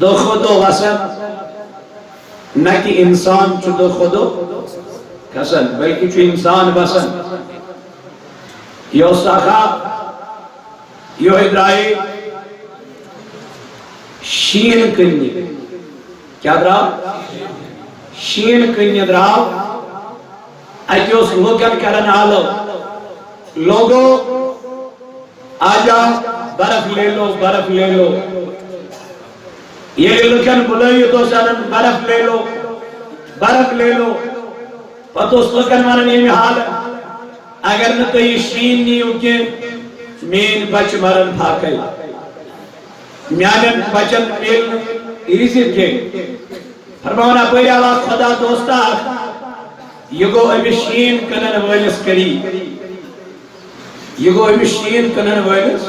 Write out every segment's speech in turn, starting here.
دو خودو وصل نہ کہ انسان چھو دو خودو کسل بلکہ چھو انسان وصل یو ساخا یو ادرائی شین کنی کیا دراؤ شین کنی دراؤ ایتیوس لوگن کرن آلو لوگو آجا برف لے لو برف لے لو یہ لکن بلائی تو سرن برف لے لو پتہ اس لکن مانن یہ حال اگر نہ تو یہ شین نہیں ہوکے مین بچ مرن بھاکل میانن بچن میل رزق کے فرمانا پہلے اللہ خدا دوستا یہ گو امی شین کنن ویلس کری یہ گو امی شین کنن ویلس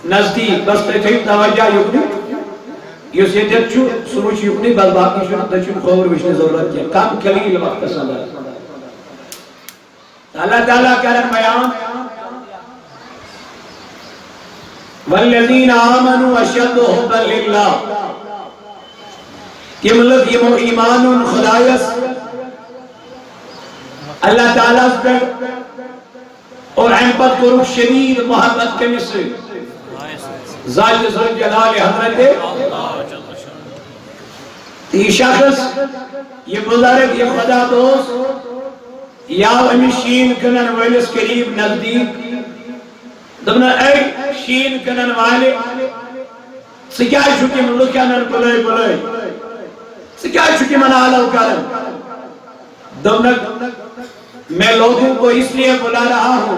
نزدیک بس تیتھیں توجہ یکنی یہ سیدھت چھو سروچ یکنی بل باقی شنہ تچھو خور وشن ضرورت کیا کم کلیل وقت صدر اللہ تعالیٰ کرن بیان والذین آمنوا اشد حبا للہ تم لوگ یہ ایمان خدایس اللہ تعالیٰ پر اور احمد کو شدید محبت کے مصر ذات ذل جلال حضرت یہ شخص یہ بزرگ یہ خدا دوست یا امی شین کنن ویلس قریب نزدیک دبنا اے شین کنن والے سکیائی چھکی من لکنن بلائی سکیائی چھکی من آلو کرن دبنا میں لوگوں کو اس لیے بلا رہا ہوں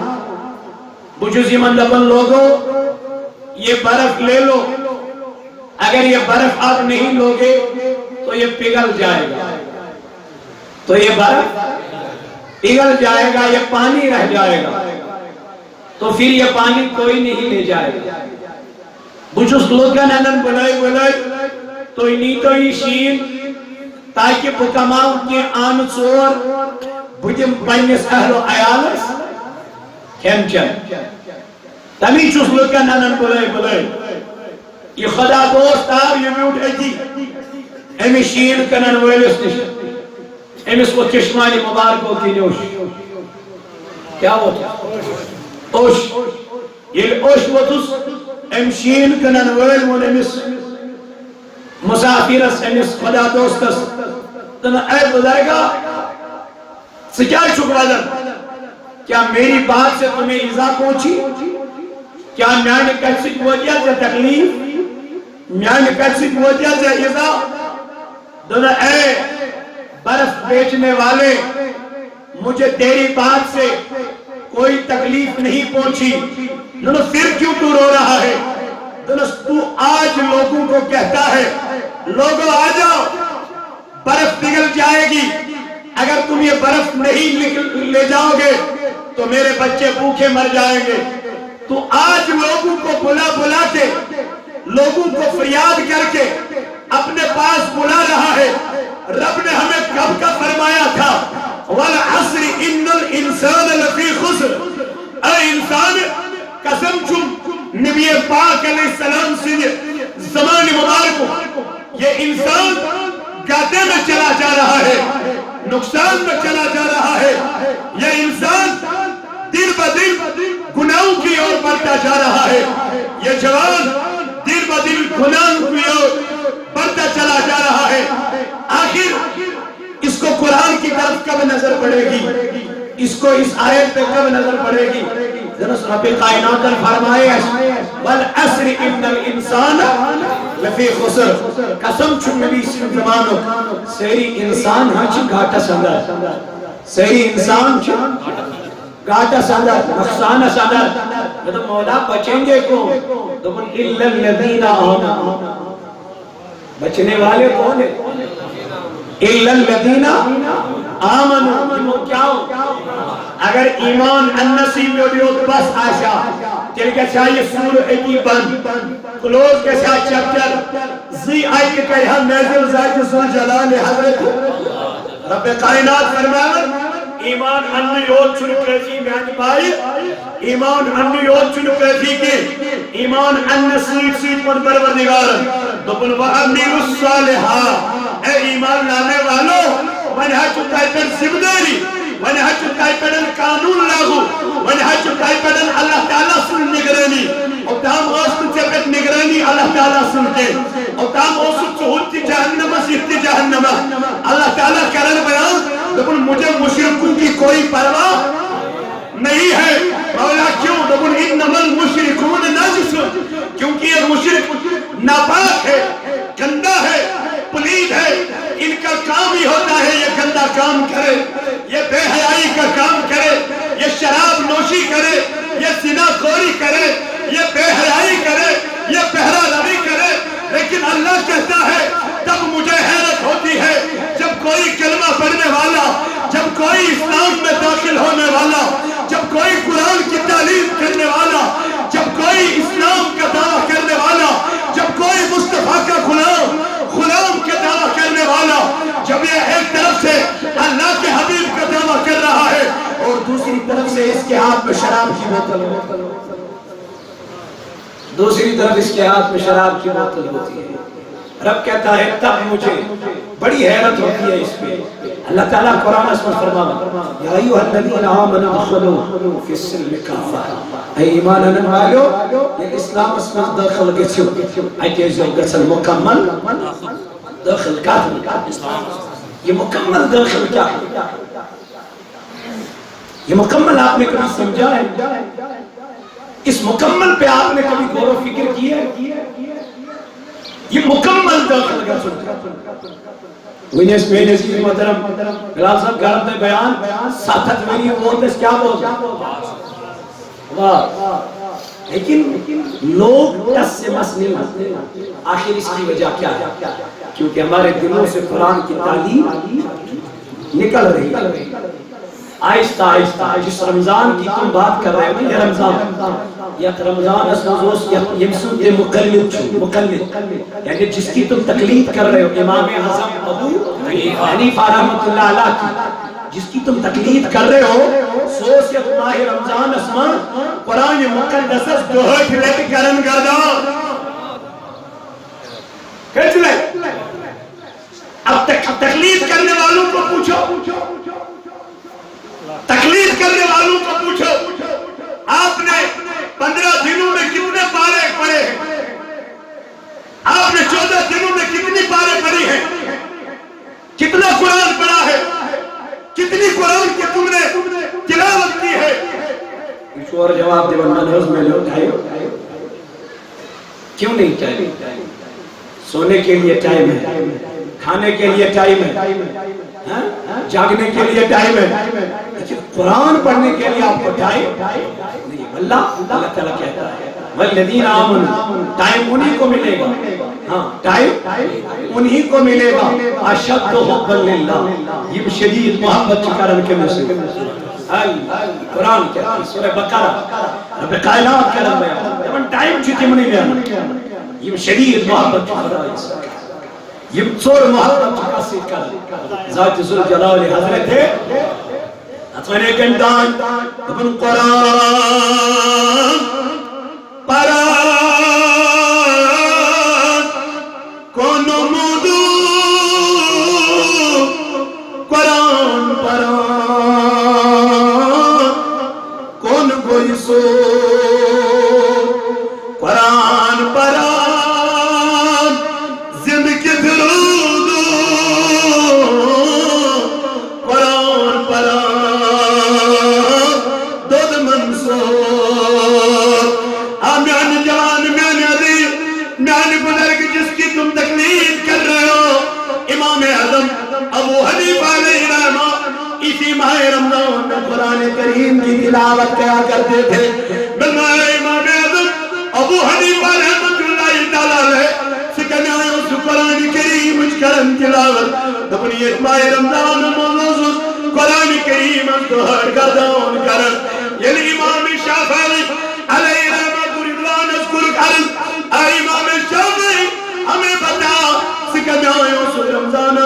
بجوزی من دبن لوگوں یہ برف لے لو اگر یہ برف آپ نہیں لوگے تو یہ پگھل جائے گا تو یہ برف پگھل جائے گا یہ پانی رہ جائے گا تو پھر یہ پانی کوئی نہیں لے جائے گا بجوز لوگن انن بلائی تو انہی تو یہ شین تاکہ بکماؤں کے آن چور بجم پنیس اہل و عیالس کھیم چل تمی چوس لوگن انن بلائی یہ خدا دوست آو یہ میوٹ ایجی امی شین کنن ویلس نشت امیس کو چشمانی مبارکوں کی نوش کیا ہوتا اوش یہ اوش وطس ام شین کنن ویل من امیس مسافرس امیس خدا دوستس تم اے بزرگا سکیا چھک وزن کیا میری بات سے تمہیں ایزا پہنچی کیا میانے کسی وجہ سے تکلیف میانے کسی وجہ سے ایزا دونہ اے برف بیچنے والے مجھے تیری بات سے کوئی تکلیف نہیں پہنچی دونہ پھر کیوں تو رو رہا ہے دونہ تو آج لوگوں کو کہتا ہے لوگوں آ جاؤ برف پگھل جائے گی اگر تم یہ برف نہیں لے جاؤ گے تو میرے بچے بھوکے مر جائیں گے تو آج لوگوں کو بلا کے لوگوں کو فریاد کر کے اپنے پاس بلا رہا ہے رب نے ہمیں کب کا فرمایا تھا وَالْعَصْرِ إِنَّ الْإِنسَانَ لَفِي خُسْرٍ اے انسان قسم چم نبی پاک علیہ السلام سے زمان مبارک یہ انسان گاتے میں چلا جا رہا ہے نقصان میں چلا جا رہا ہے یہ انسان دن بدن گناہوں کی اور بڑھتا جا رہا ہے یہ جوان دن بدن گناہوں کی اور بڑھتا چلا جا رہا ہے آخر اس کو قرآن کی طرف کب نظر پڑے گی اس کو اس آیت پہ کب نظر پڑے گی رب کائنات نے فرمائے وَالْعَصْرِ إِنَّ الْإِنسَانَ لَفِي خُسْرٍ قسم چھن نبی زمانوں سیری انسان ہاں چھن گھاٹا سندر سیری انسان چھن گھاٹا سندر نقصان سندر تو مولا بچیں گے کو تو إِلَّا الَّذِينَ آمَنُوا بچنے والے کون ہیں إِلَّا الَّذِينَ آمَنُوا کیا ہو اگر ایمان النصیب بیوت بس آشا تل کے چاہیے سور ایکی بند کلوز کے ساتھ چپچر زی آئی کے کہا نیزل ذات سل جلال حضرت رب کائنات فرمائے ایمان انو یوت چھن کافی میان بھائی ایمان انو یوت چھن کافی کی ایمان ان سیٹ سیٹ پر پروردگار دپن وعملوا الصالحات اے ایمان لانے والوں ونہا چکائی پر ذمہ داری ونہا چکائی پر قانون لاگو ونہا چکائی پر اللہ تعالیٰ سن نگرانی اور تام اوسط چپت نگرانی اللہ تعالیٰ سن کے اور تام اوسط چہتی جہنم سیختی جہنم اللہ تعالیٰ کرن بیان دپن مجھے مشرکوں کی کوئی پرواہ نہیں ہے مولا کیوں دپن انما المشرکون نجس کیونکہ یہ مشرک ناپاک ہے گندہ ہے پلید ہے ان کا کام ہی ہوتا ہے یہ گندہ کام کرے یہ بے حیائی کا کام کرے یہ شراب نوشی کرے یہ زنا خوری کرے یہ بے حیائی کرے یہ پہرا روی کرے لیکن اللہ کہتا ہے تب مجھے حیرت ہوتی ہے جب کوئی کلمہ پڑھنے والا جب کوئی اسلام میں داخل ہونے والا جب کوئی قرآن کی تعلیم کرنے والا جب کوئی اسلام کا دعویٰ کرنے والا جب کوئی مصطفیٰ کا غلام کا دعویٰ کرنے والا جب یہ ایک طرف سے اللہ کے حبیب کا دعویٰ کر رہا ہے اور دوسری طرف سے اس کے ہاتھ میں شراب کی بوتل دوسری طرف اس کے ہاتھ میں شراب کی بوتل ہوتی ہے رب کہتا ہے تب مجھے بڑی حیرت ہوتی ہے اس پہ اللہ تعالیٰ قرآن اس میں فرماتا یا ایوہ الذین آمنوا ادخلوا فی السلم کافہ اے ایمان آنے والو یہ اسلام اس میں داخل گئے ایتے جو گسل مکمل داخل کافر یہ مکمل داخل کیا ہے یہ مکمل آپ نے کبھی سمجھا ہے اس مکمل پہ آپ نے کبھی غور و فکر کیا ہے یہ مکمل داخل گسل وینس میں نزید محترم بلال صاحب گھر میں بیان ساتھ میری بہت اس کیا بہت لیکن لوگ ٹس سے مس نہیں ہوتے آخر اس کی وجہ کیا ہے کیونکہ ہمارے دلوں سے قرآن کی تعلیم نکل رہی ہے آہستہ آہستہ جس رمضان کی تم بات کر رہے ہو یہ رمضان اسموزوس یمسود مقلد یعنی جس کی تم تقلید کر رہے ہو امام اعظم ابو حنیفہ رحمۃ اللہ علیہ کی جس کی تم تقلید کر رہے ہو سوسیت ماہ رمضان اسما قرآن مقدس دوہٹ لیٹ کرن گردا کہتے لے اب تقلید کرنے والوں کو پوچھو تقلید کرنے والوں کو پوچھو آپ نے 15 دنوں میں کتنے پارے پڑھے ہیں آپ نے 14 دنوں میں کتنی پارے پڑھی ہیں کتنا قرآن پڑھا ہے کتنی قرآن کی تم نے تلاوت کی ہے اس اور جواب دے بندہ نے اس میں لے اٹھائے کیوں نہیں ٹائم سونے کے لیے ٹائم ہے کھانے کے لیے ٹائم ہے جاگنے کے لیے ٹائم ہے قرآن پڑھنے کے لیے آپ کو ٹائم نہیں اللہ تعالیٰ کہتا ہے والذین آمنوا ٹائم انہی کو ملے گا ہاں ٹائم انہی کو ملے گا اشد حبا للہ یہ شدید محبت کی کارن کے میں سے قرآن کہتا ہے سورہ بقرہ رب کائنات کے رب ہے ٹائم چھتی منی لیا یہ شدید محبت کی کارن سے یہ سور محبت کی قصید کر ذات ذوالجلال حضرت ہے اتونے گنڈان دبن قرآن پران کونو مدو قرآن پران کون کوئی سو قرآن پران زندگی درود قرآن پران دود منصور آمیان جوان میان عظیم میان بزرگ جس کی تم تقلید کر رہے ہو امام اعظم ابو حنیفہ علیہ الرحمہ اسی ماہ رمضان میں قرآن کریم کی تلاوت کیا کرتے تھے بلمائے امام اعظم ابو حنیفہ رحمت اللہ تعالیٰ علیہ سکنے آئے اس قرآن کریم اچھ کرن تلاوت دبنی اس ماہ رمضان موضوع قرآن کریم اس دہر گردان کرن یعنی امام شافعی علیہ رحمت رضوان اذکر کرن اے امام شافعی ہمیں بتا سکنے آئے اس رمضان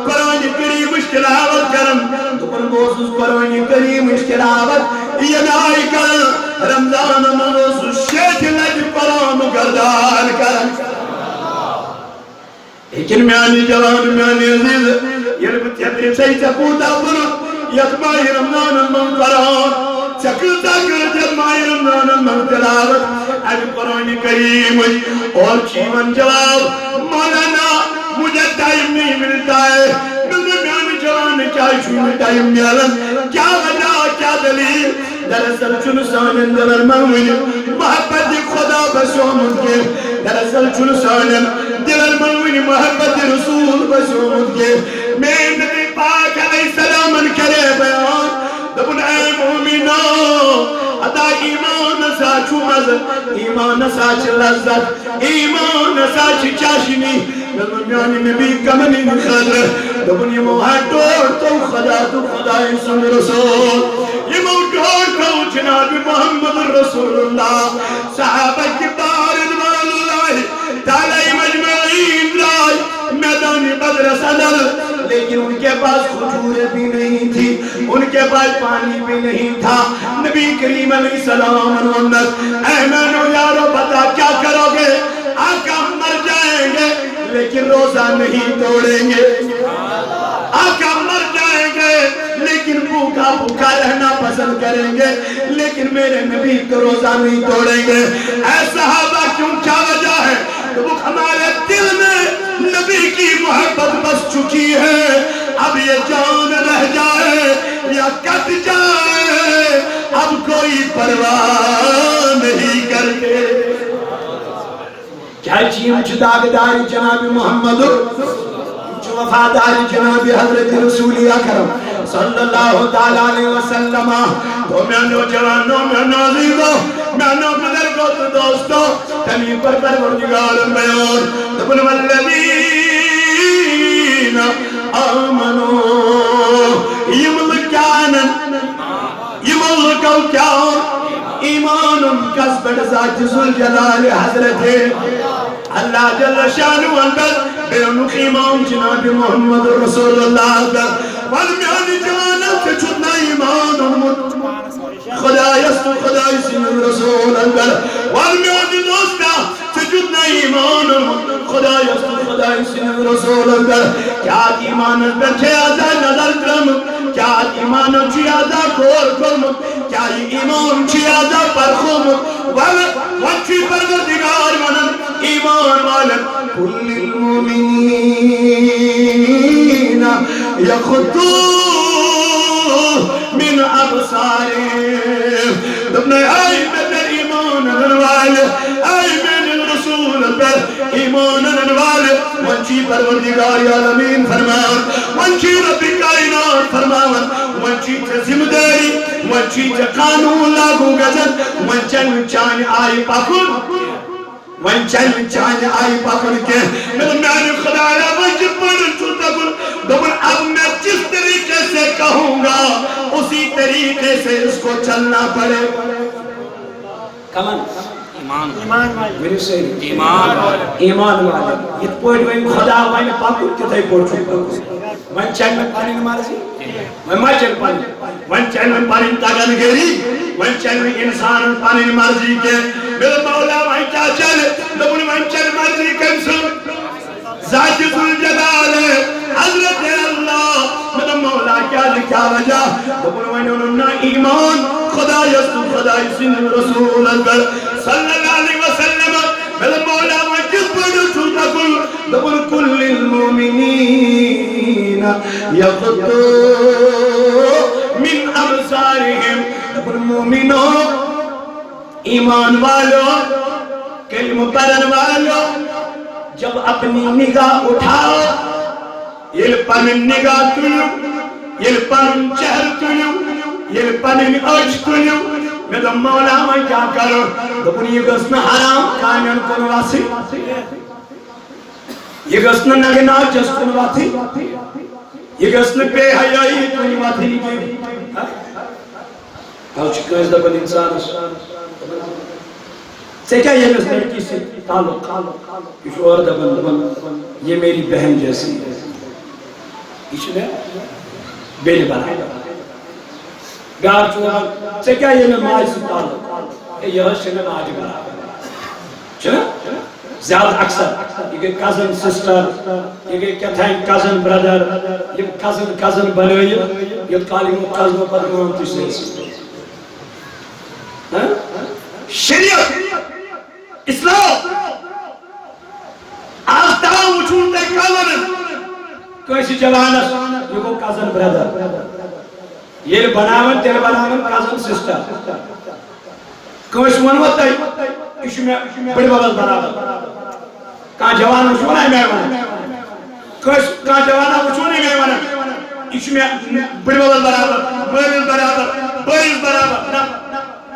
قرآن کریم تلاوت کرن دپن بوسس قرآن کریم تلاوت یہ نائی کرن رمضان منوس شیخ لج قرآن گردان کرن لیکن میانی جوان میانی عزیز یہ بتیتی سیچا پوتا پر یتمائی رمضان من قرآن چکلتا کرتے مائی رمضان من تلاوت اب قرآن کریم اور چیمن جواب مولانا مجھے ٹائم نہیں ملتا ہے مجھے میانی جوان کیا شوئی ٹائم میالن کیا وجہ کیا دلیل دراصل چنسان دلر مومن محبت خدا بسومن کے دراصل چنسان دلر مومن محبت رسول بسومن کے میں نبی پاک علیہ السلام کرے بیان دبن اے مومنو ادا ایمان ساچو مزد ایمان ساچ لذت ایمان ساچ چاشنی دبن میانی نبی کمنی خدر دبن یہ موہٹور تو خدا سن رسول یہ موہٹور تو جناب محمد رسول اللہ صحابہ کبار رضوان اللہ تعالی مجمعین لائے میدان بدر صدر لیکن ان کے پاس کھجور بھی نہیں تھی ان کے پاس پانی بھی نہیں تھا نبی کریم علیہ السلام انہوں اے مینو یارو بتا کیا کرو گے آقا مر جائیں گے لیکن روزہ نہیں توڑیں گے آقا مر جائیں گے لیکن بھوکا رہنا پسند کریں گے لیکن میرے نبی کو روزہ نہیں توڑیں گے اے صحابہ کیوں کیا وجہ ہے تو ہمارے دل میں نبی کی محبت بس چکی ہے اب یہ جان رہ جائے یا کٹ جائے اب کوئی پرواہ نہیں کرتے کیا چیم داغداری جناب محمد وفاداری جناب حضرت رسول اکرم صلی اللہ تعالیٰ علیہ وسلم تو میں نوجوانوں میں نوزیدوں میں بزرگوں تو دوستوں تمہیں پر پروردگار بیان دبن والذین آمنوا یملکو کیا ایمان کسبت ذات ذوالجلال حضرت اللہ جل شانہ اندر بینک امام جناب محمد رسول اللہ اندر والمیانی جوانت سے چھتنا ایمان خدا یستو خدا اسم رسول اندر والمیانی دوستا سے چھتنا ایمان خدا یستو خدا اسم رسول اندر کیا ایمان اندر چھے آزا نظر کرم کیا ایمان چھے آزا کور کرم کیا ایمان چھے آزا پرخوم وچی پروردگار منن ایمان والن کل المومنین یخطو من ابصارهم دبنے آئی میں ایمان والے آئی میں رسول پر ایمان والے منچی پروردگار عالمین فرمان منچی رب کائنات فرمان منچی ذمہ داری منچی قانون لاگو گزن منچن چان آئی پاکن منچن چان آئی پاکن کے میں خدا یا منچی پڑھن چھوٹا کن دبن اب میں جس طریقے سے کہوں گا اسی طریقے سے اس کو چلنا پڑے کمان ایمان میرے سے ایمان والے یہ پوٹ وین خدا وین پاکو کتائی پوٹ چھوٹا وین چین میں پانی نمارسی وین مچن پانی وین چین میں پانی تاگن گری وین چین میں انسان پانی نمارسی کے میرے مولا وین کیا چلے لبن وین چین مرضی کنسل ذات ذوالجلال حضرت اللہ میرے مولا کیا لکھا وجہ لبن وین انہوں ایمان خدا یستو خدا اسم رسول اندر صلی اللہ علیہ وسلم میرے مولا میں کس پر چھوٹا کل دبن کل المومنین یغطو من ابصارهم دبن مومنوں ایمان والوں کلمہ پڑھن والوں جب اپنی نگاہ اٹھاؤ یہ پن نگاہ تلیو یہ پن چہر تلیو یہ پن اچھ تلیو میں تو مولا میں کیا کرو دبن یہ گسن حرام کائنان کنواسی یہ گسن نگنا جس کنواتی یہ گسن پہ حیائی کنواتی نہیں آؤ چکا اس دبن انسان سے کیا یہ گسن لڑکی سے تعلق کچھ اور دبن یہ میری بہن جیسی اس نے بیل برابر بیاکھ چھُ وَنان ژےٚ کیٛاہ ییٚمہِ ماجہِ سۭتۍ تعلُق ہے یہِ حظ چھِ مےٚ ماجہِ برابر چھُنہ زیادٕ اکثر یہ گئی کزن سسٹر یہ گئی کیٛاتھانۍ کزن برادر یِم کزن بنٲیِتھ یوٚت کال یِمو کزنو پتہٕ کٲم تہِ چھِ ٲسمٕژ شریعت اسلام آز تام وٕچھوُن تۄہہِ کزنن کٲنٛسہِ جوانس یہِ گوٚو کزن برادر ییٚلہِ بناوان تیٚلہِ بناوان کزن سسٹر کٲنٛسہِ ووٚنوا تۄہہِ یہِ چھُ مےٚ بٕڈِ ببس برابر کانٛہہ جوان وٕچھو نا اَمہِ آیہِ ونان کانٛہہ جوانا وٕچھو نا اَمہِ آیہِ ونان یہِ چھُ مےٚ بٕڈِ ببس برابر مٲلِس برابر بٲیِس برابر نہ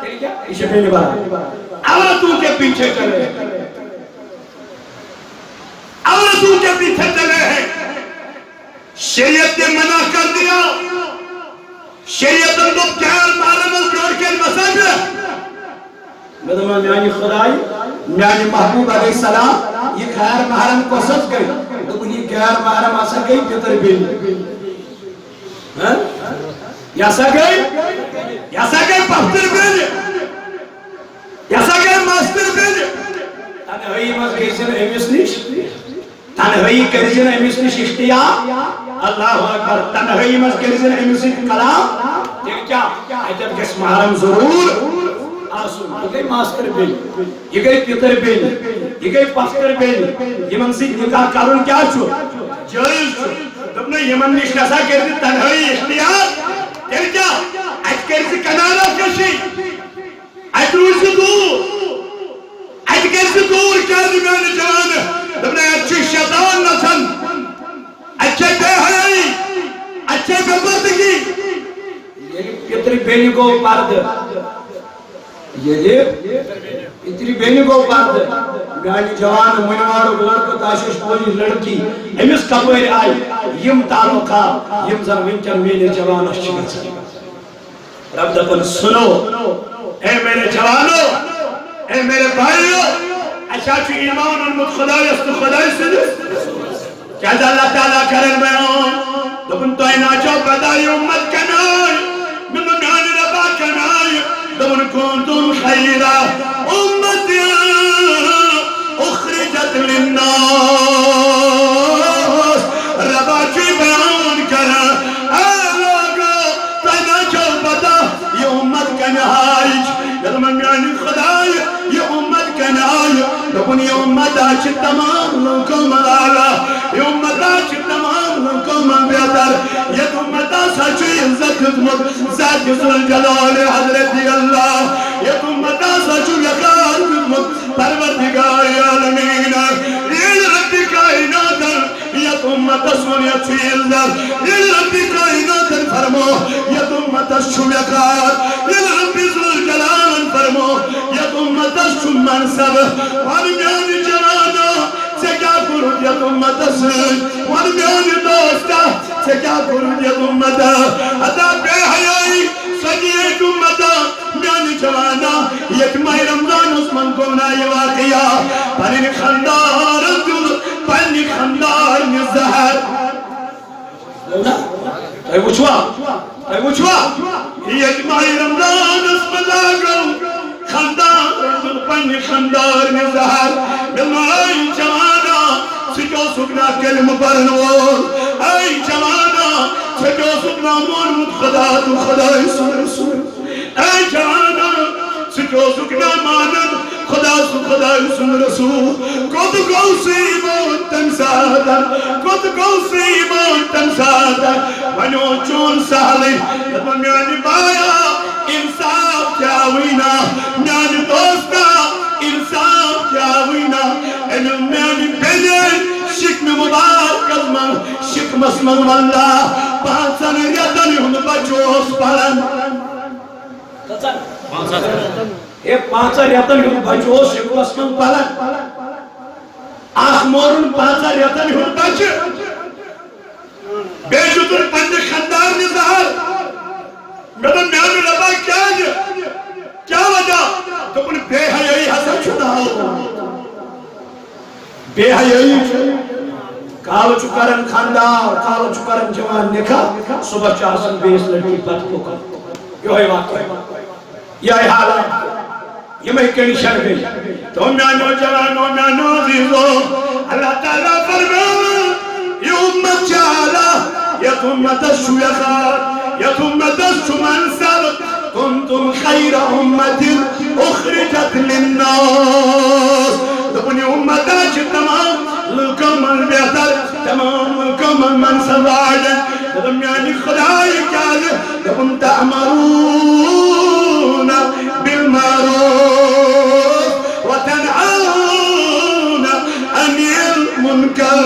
تیٚلہِ کیٛاہ یہِ چھِ بیٚنہِ برابر اب تو کے پیچھے چلے اب تو کے پیچھے چلے ہیں شریعت نے منع کر دیا شریعت کو غیر محرم جوڑ کے مساجد میں دپان میانی خدائی میانی محبوب علیہ السلام یہ غیر محرم کو سچ گئی دپان یہ غیر محرم آسا گئی پیتر بیل یاسا گئی پفتر بیل یاسا گئی ماستر بیل تنہائی مز گئی سن امس نش تنہائی کری سن امس نش اشتیاق اللہ اکبر تنہائی مز گئی سن امس کلام دیکھ کیا ایتت گس محرم ضرور آسون یہ گئی ماستر بیل یہ گئی پیتر بیل یہ گئی پفتر بیل یمن سے نکاح کرن کیا چھو جائز چھو دپنے یمن نش نسا کرتی تنہائی اشتیاق تیل کیا ایت کرتی کنالا کشی ایت روزی دور کیا دیمیان جان دپنے اچھی شیطان نسن اچھے بے حیائی اچھے بے بردگی یہ پیتر بیل کو پارد یہ اتنی بینی کو پارد میانی جوان منوارو لڑکا تاشش پولی لڑکی ہمس کپویر آئی یم تعلقا یم زمینچن میلے جوان اشچی رب دپن سنو اے میرے جوانو اے میرے بھائیو اچھا چو ایمان انمت خدای است خدای سدس کیا دا اللہ تعالیٰ کرن بیان دپن تو اینا چو بدائی امت کنائی من میانی ربا کنائی دون كنتم خير أمة أخرجت للناس رباچی بیان کرا اے لوگو تینا چوبتا یہ امت کا نہائج یدمن میانی خدای یہ امت کا نہائی دون یہ امت آچ تمام لوگوں ملالا یہ امت آچ تمام لوگوں من بیتر یہ امت آساچی عزت خدمت ذات ذوالجلال حضرت اللہ یہ امت آساچو یقار خدمت پروردگار عالمین یہ رب کائنات یہ امت سنیت عزت یہ رب کائنات فرمو یہ امت شو یقار یہ رب ذوالجلال فرمو یہ امت شو منصب ورمیان جوانا سے کیا کرو یہ امت سن ورمیان دوستا سے کیا کرو یہ امت عطا بے حیائی سجیت امت میان جوانا یک ماہ رمضان عثمان کو منائی واقعیا پنین خندار دل پنین خندار نزہر اے وچوا یک ماہ رمضان عثمان لاغو خندار دل پنین خندار نزہر ملائی جوانا سجو سکنا کلم پرنور اے جوانا سجو سکنا مورمت خدا تو خدای سن رسول اے جوانا سجو سکنا مانن خدا سو خدای سن رسول کود گوسی موتن سادر کود گوسی موتن سادر ونو چون سالی لبا میانی بایا انصاف کیاوینا میانی دوستا انصاف کیاوینا اینو میانی بینن شکم مبارک از من شکم از من واللہ پانسان ریتنی ہم بچوس پرن ایک پانسان ریتنی ہم بچوس شکم از من پرن آخ مورن پانسان ریتنی ہم بچ بے جدر پند خندار نظہر میرا میانی ربا کیا وجہ تو ان بے حیائی حسن چھنا ہو بے حیائی کالو چو کرن خاندار کالو چو کرن جوان نکاح صبح چاسن بیس لڑکی پت پکا یہ واقعی یہ حالات یہ میں کنشن گئی تو میانو جوانو میانو عزیزو اللہ تعالیٰ فرمایا یہ امت چالا یہ امت الشیخات یہ امت الشمنصر کنتم خیر امت اخرجت للناس دبنی امت آج تمام لکمل بہتر تمام لکمل منصب آجن دبن یعنی خدای کیال دبن تعمرون بالمعروف وتنعون عن المنکر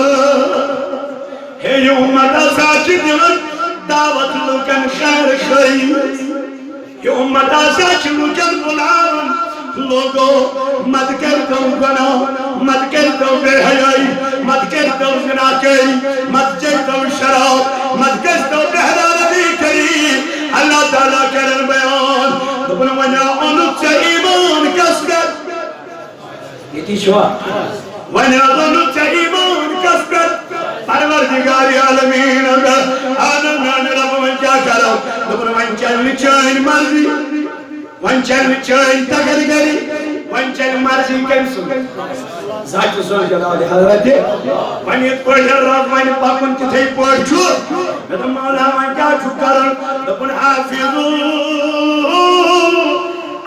ہے یہ امت آساچی دیون دعوت لکن خیر خیر یہ امت آساچی لکن بلاون لوگو مت کر دو گناہ مت کر دو بے حیائی مت کر دو زنا کی مت کر دو شراب مت کر دو بہرا نبی کریم اللہ تعالیٰ کرن بیان دبن ونیا انت سے ایمان کسکت یہ تی شوا ونیا انت سے ایمان کسکت پروردگار عالمین آنا نان رب من کیا کرو دبن ون چل چین مرضی ون چل چین تگر گری ون چل مرضی کنسو ذات زول جلال حضرت ون یہ پڑھ رب ون پاکن کتھے پڑھ چھو میں مولا ون کیا چھو کرن دبن حافظو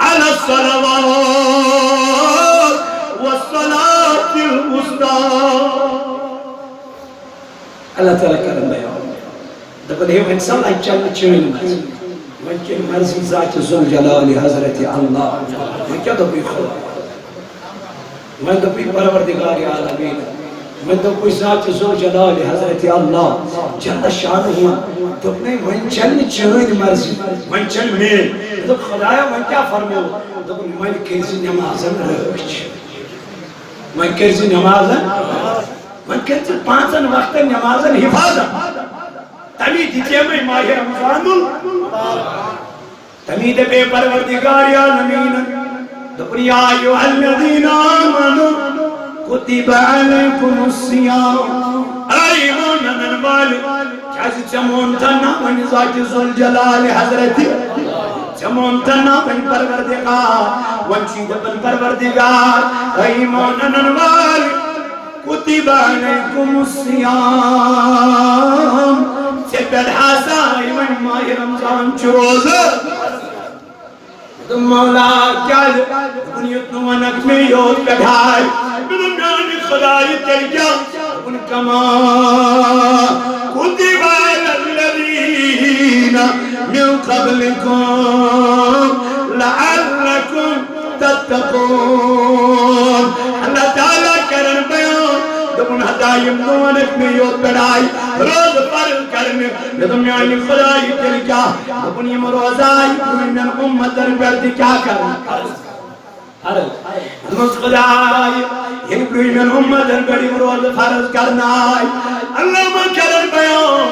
علی الصلوات والصلاة الوسطى اللہ تعالیٰ کرن بیان دبن ہے ون سال چل چین مرضی من کے مرضی ذات زول جلال حضرت اللہ میں کیا دبی خدا میں دبی پروردگار عالمین میں دبی ذات زول جلال حضرت اللہ جل شان ہوا دبنے من چل چین مرضی من چل میں دب خدایا من کیا فرمو دب من کیسی نمازن رکھ من کیسی نمازن من کیسی پانچن وقت نمازن حفاظت تمی دیتے میں ماہ رمضان تمی دے بے پروردگار عالمین دبنی یا ایوہ الذین آمنوا کتب علیکم الصیام ایمان من والی کیسی چمون تنا من ذات ذل جلال حضرت چمون تنا من پروردگار ونچید من پروردگار ایمان من والی کتب علیکم الصیام سے بدحاسائی من ماہ رمضان چروزہ مولا کیا دنیت نوانک میں یود بدھائی بدنیانی خدای ترکیا ان کما کتب علی الذین من قبلکم لعلکم تتقون اللہ تعالیٰ کرن بیان دبن ہدایم نوانک میں یود بدھائی روز فرض کرنے لدم یعنی خدای ترکیا دبن یم روزائی من امت در بیرد کیا کرنے دمس خدای یہ بروی من امت در بیرد روز فرض کرنا اللہ من کرن بیان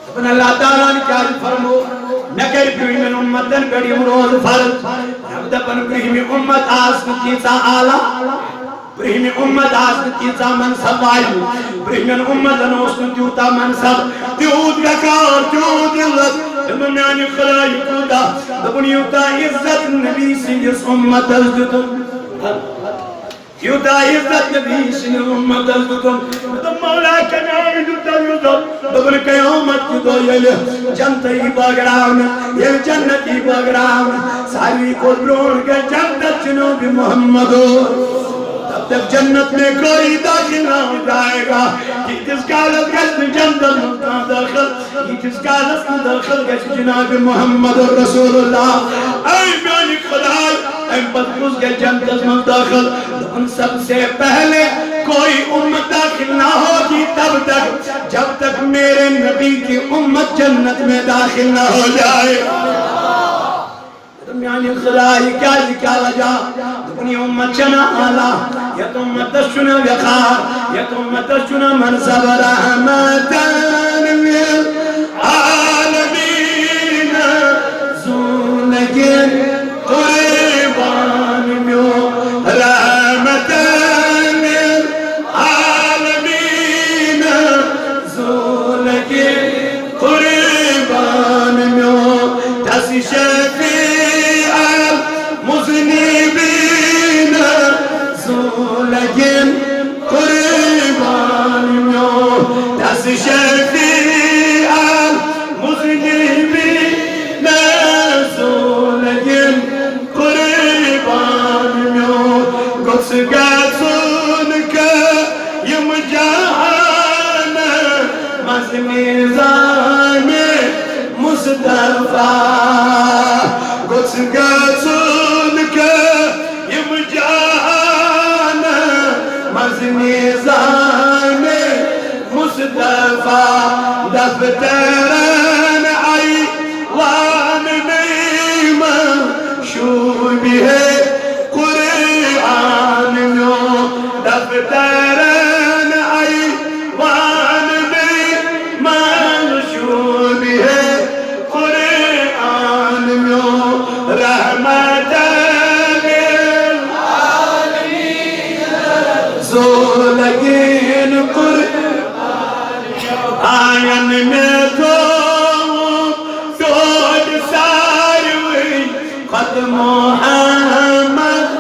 دبن اللہ تعالیٰ نے کیا فرمو نکر بروی من امت در بیرد روز فرض دبن بروی من امت آسن کیسا آلہ برہم امت آسن تیزا منصب آئیو برہم امت انوسن تیوتا منصب تیود یکار تیود عزت امنانی خلائی کودا دبنیوتا عزت نبی سنجس امت ازدتم تیوتا عزت نبی سنجس امت ازدتم دب مولا کنائی دوتا یوزت دبن قیامت کی دو یلی جنتی باگراؤن یہ جنتی باگراؤن ساروی کو برون کے جنت جنوب محمدو تب تک جنت میں کوئی داخل نہ ہو جائے گا کہ جس کا لفظ میں جنت میں داخل کہ جس کا لفظ میں داخل کہ جناب محمد رسول اللہ اے میانی خدای اے بدخوز کے جنت میں داخل ان سب سے پہلے کوئی امت داخل نہ ہوگی تب تک جب تک میرے نبی کی امت جنت میں داخل نہ ہو جائے یعنی خدای کیا لجا دبنی امت چنا آلہ یا تو امت شنا وقار یا تو امت شنا منصب رحمتان للعالمین زولگن قربان میو رحمتان للعالمین شفيع المذنبين زولين قربان ميون قدس قدسونك يمجانا مزميزان مصطفى قدس قدسونك يمجانا مزميزان مصطفى دفتران عيوان نيمة شو به قرآن نو دفتران عيوان نيمة شو به قرآن نو رحمة للعالمين زولقين قرآن آيان میں تو سوچ ساروی خط محمد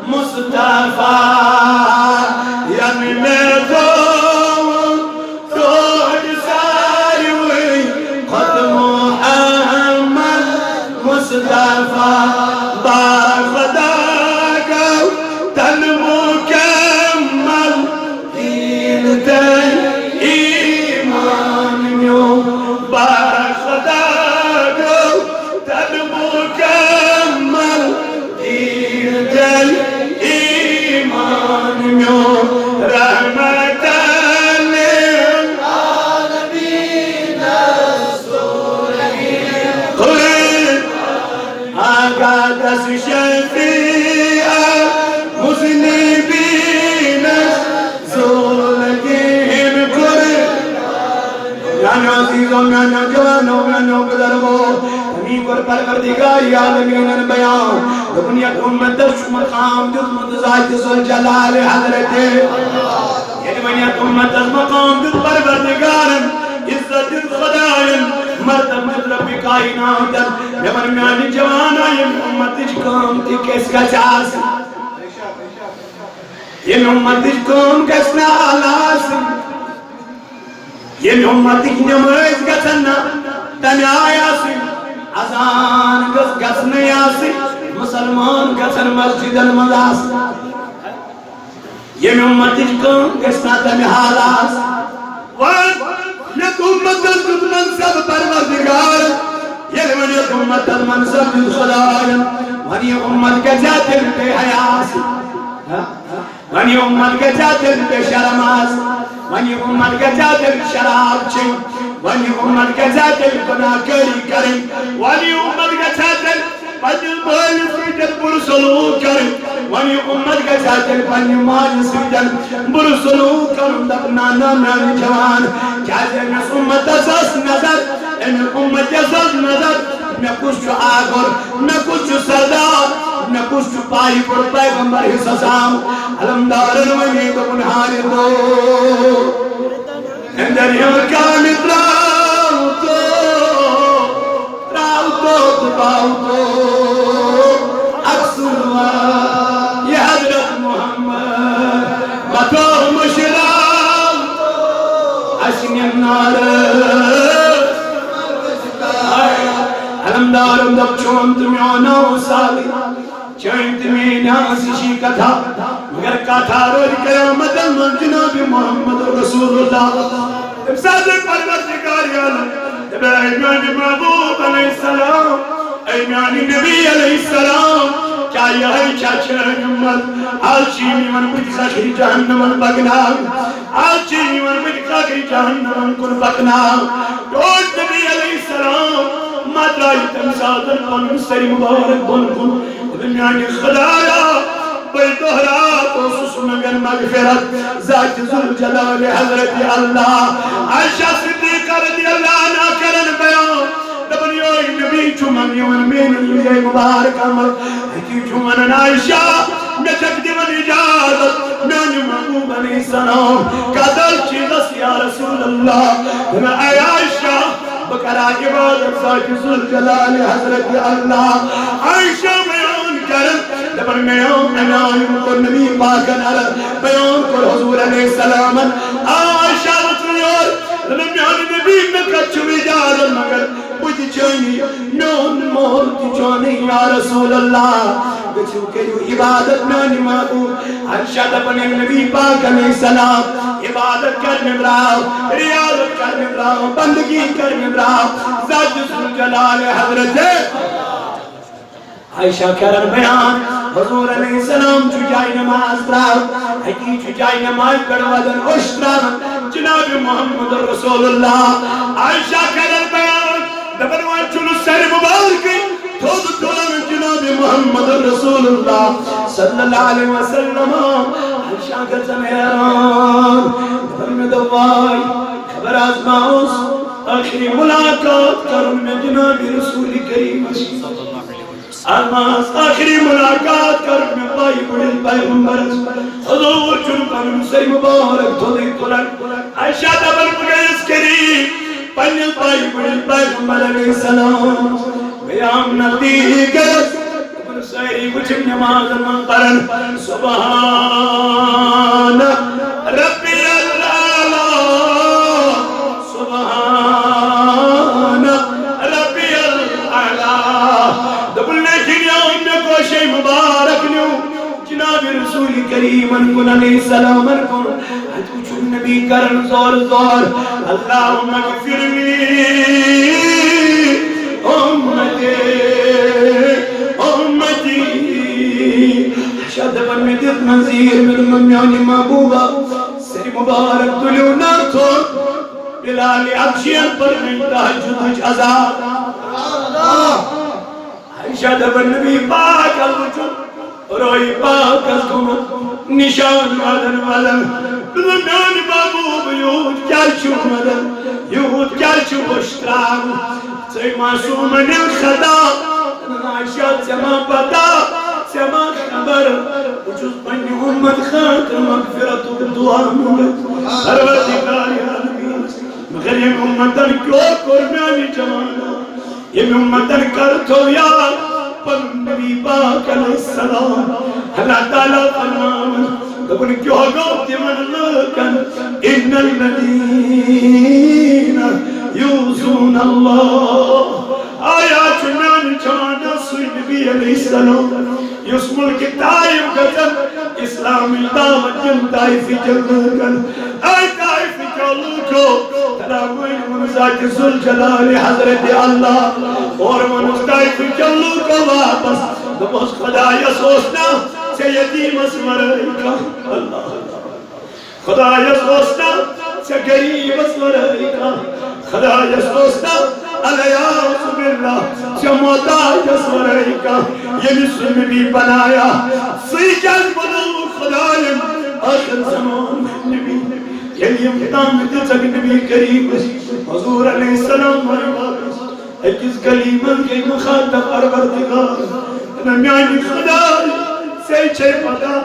مصطفیٰ یعنی میں تو سوچ ساروی خط محمد مصطفیٰ باخدا کو تن مکمل دین تن باخدا کو تن مکمل دین دل ایمان میو رحمت للعالمین زولین آقا دس شفیع مذنبین زولین میانو عزیزوں میانو جوانوں میانو بزرگوں تمہیں پر پروردگار عالمین بیان دنیا امت درش مقام جز متزاج ذل جلال حضرت یہ دنیا امت درش مقام جز پروردگار عزت خدائن مرتبت رب کائنات میمن میانی جوانا یہ امت جکام تھی کس کا چاس یہ امت جکام کس نا آلاس یہ امت کی نماز گھنا تنی آیاسی اذان گھنے آسی مسلمان گھن مسجد المداس یہ امت کی گھنا تنی حالاس یک امت درد منصب پروردگار یہ امت درد منصب خدایا ونی امت کا جاتر بے حیاسی ونی امت کا جاتر بے شرماس ونی امت کا جاتر شراب چھن ونی امت کا جاتر گناہ کری کریں ونی امت کا جاتر پنی مال سویدن برسلوک کریں ونی امت کا جاتر پنی مال سویدن برسلوک کریں دبنانا میانی جوان کیا جن امت اساس نظر ان امت اساس نظر نہ کچھ آگر نہ کچھ سردار نہ کچھ پائی پر پیغمبر حساسام علمدارن ونی دبنہاری دو اندر یوں کامت راوتو اکسروا یہ حضرت محمد بطو مشرام اشن النار علمدارن دب چونت میونو سالی چونت میناسی شی کتھا مگر کتھا روز قیامت من جناب محمد رسول اللہ صادق پروردگار عالم ایمان محبوب علیہ السلام ایمان نبی علیہ السلام کیا یہ ہے چاچر امت آل چیمی من بجھا کری جہنمن بگنام آل چیمی من بجھا کری جہنمن کن بگنام توڑ نبی علیہ السلام مادرائی تمسادر کن سری مبارک بن کن دنیانی خدایا بل دہرات و سسنگر مغفرت ذات ذل جلال حضرت اللہ عائشہ صدیقہ رضی اللہ عنہ کرن بیان دبنیوئی نبی چومن یون مین یہ مبارک عمل ایتی چومن عائشہ نچک دیون اجازت نانی محبوب علیہ السلام قدر چیزس یا رسول اللہ میں اے عائشہ بکرا عبادت ذات ذل جلال حضرت اللہ عائشہ بیان کرن دبن میان کو نبی پاکن عرب بیان کو حضور علیہ السلام عائشہ بطریور میون مول تچونی یا رسول اللہ بچو کریو عبادت میں معبود عائشہ دپنے نبی پاک علیہ السلام عبادت کرنے براو ریاضت کرنے براو بندگی کرنے براو ذات ذوالجلال حضرت عائشہ کرن بیان حضور علیہ السلام چجائی نماز براو حقی چجائی نماز پر ودن اشتران جناب محمد رسول اللہ عائشہ کرن بیان دبنوان چلو سیر مبارکی خود دولن جناب محمد رسول اللہ صلی اللہ علیہ وسلم عائشہ کا زمیران دبن دوائی خبر آزماؤس آخری ملاقات کرن میں جناب رسول کریم آماز آخری ملاقات کرن میں بائی بڑی پیغمبر حضور چنکن سے مبارک دھولی دولن عائشہ دبن مگیس کریم پنیل بائی بڑی پیغمبر علیہ السلام بیام نبی گرد ابن سائری کچھ نماز منقرن سبحان ربی اللہ سبحان ربی اللہ دبلنے کی نیام میں کوشی مبارک نیو جناب رسول کریم انکن علیہ السلام انکن حجوچ نبی کرن زور زور اللہم اغفر لی امتی شد بن میں دیت منظیر من ممیانی محبوبہ سری مبارک دلیو ناتو بلال عبشین پر من تحجد عذاب شد بن نبی پاک الوجود روی پاک از کمت نشان مدن مدن بلمیان محبوب یود کلچو مدن یود کلچو بشترام سی معصوم الخدا عائشہ سما پتا سما خبر وجود بنی امت خاطر مغفرت و دعا مولد پروردگار عالمین مگر یہ امتن کیوں قربانی جوانا یہ امتن کرتو یار پر نبی پاک علیہ السلام اللہ تعالیٰ فرمان کبھن کیوں گوتی من لکن ان الذین یوزون اللہ آیا چنان جوانا سوی نبی علیہ السلام یس ملک تائم گزن اسلامی دعوت جن تائفی جلوکن آئی تائفی جلوکو تلاوی منزاک ذوالجلال حضرت اللہ اور منز تائفی جلوکو واپس دبوس خدا یا سوچنا سے یتیم اسمرائی کا اللہ خدا یا سوچنا سے غریب اسمرائی کا خدا یا سوچنا علیہ باللہ سے محتاج اسمرائی کا یہ مسلم بھی بنایا سیجن بنو خدایم آخر زمان نبی یعنی امتان دل سک نبی کریم حضور علیہ السلام ایک اس کلیمن کے مخاطب پروردگار نمیانی خدای سے چھے پتا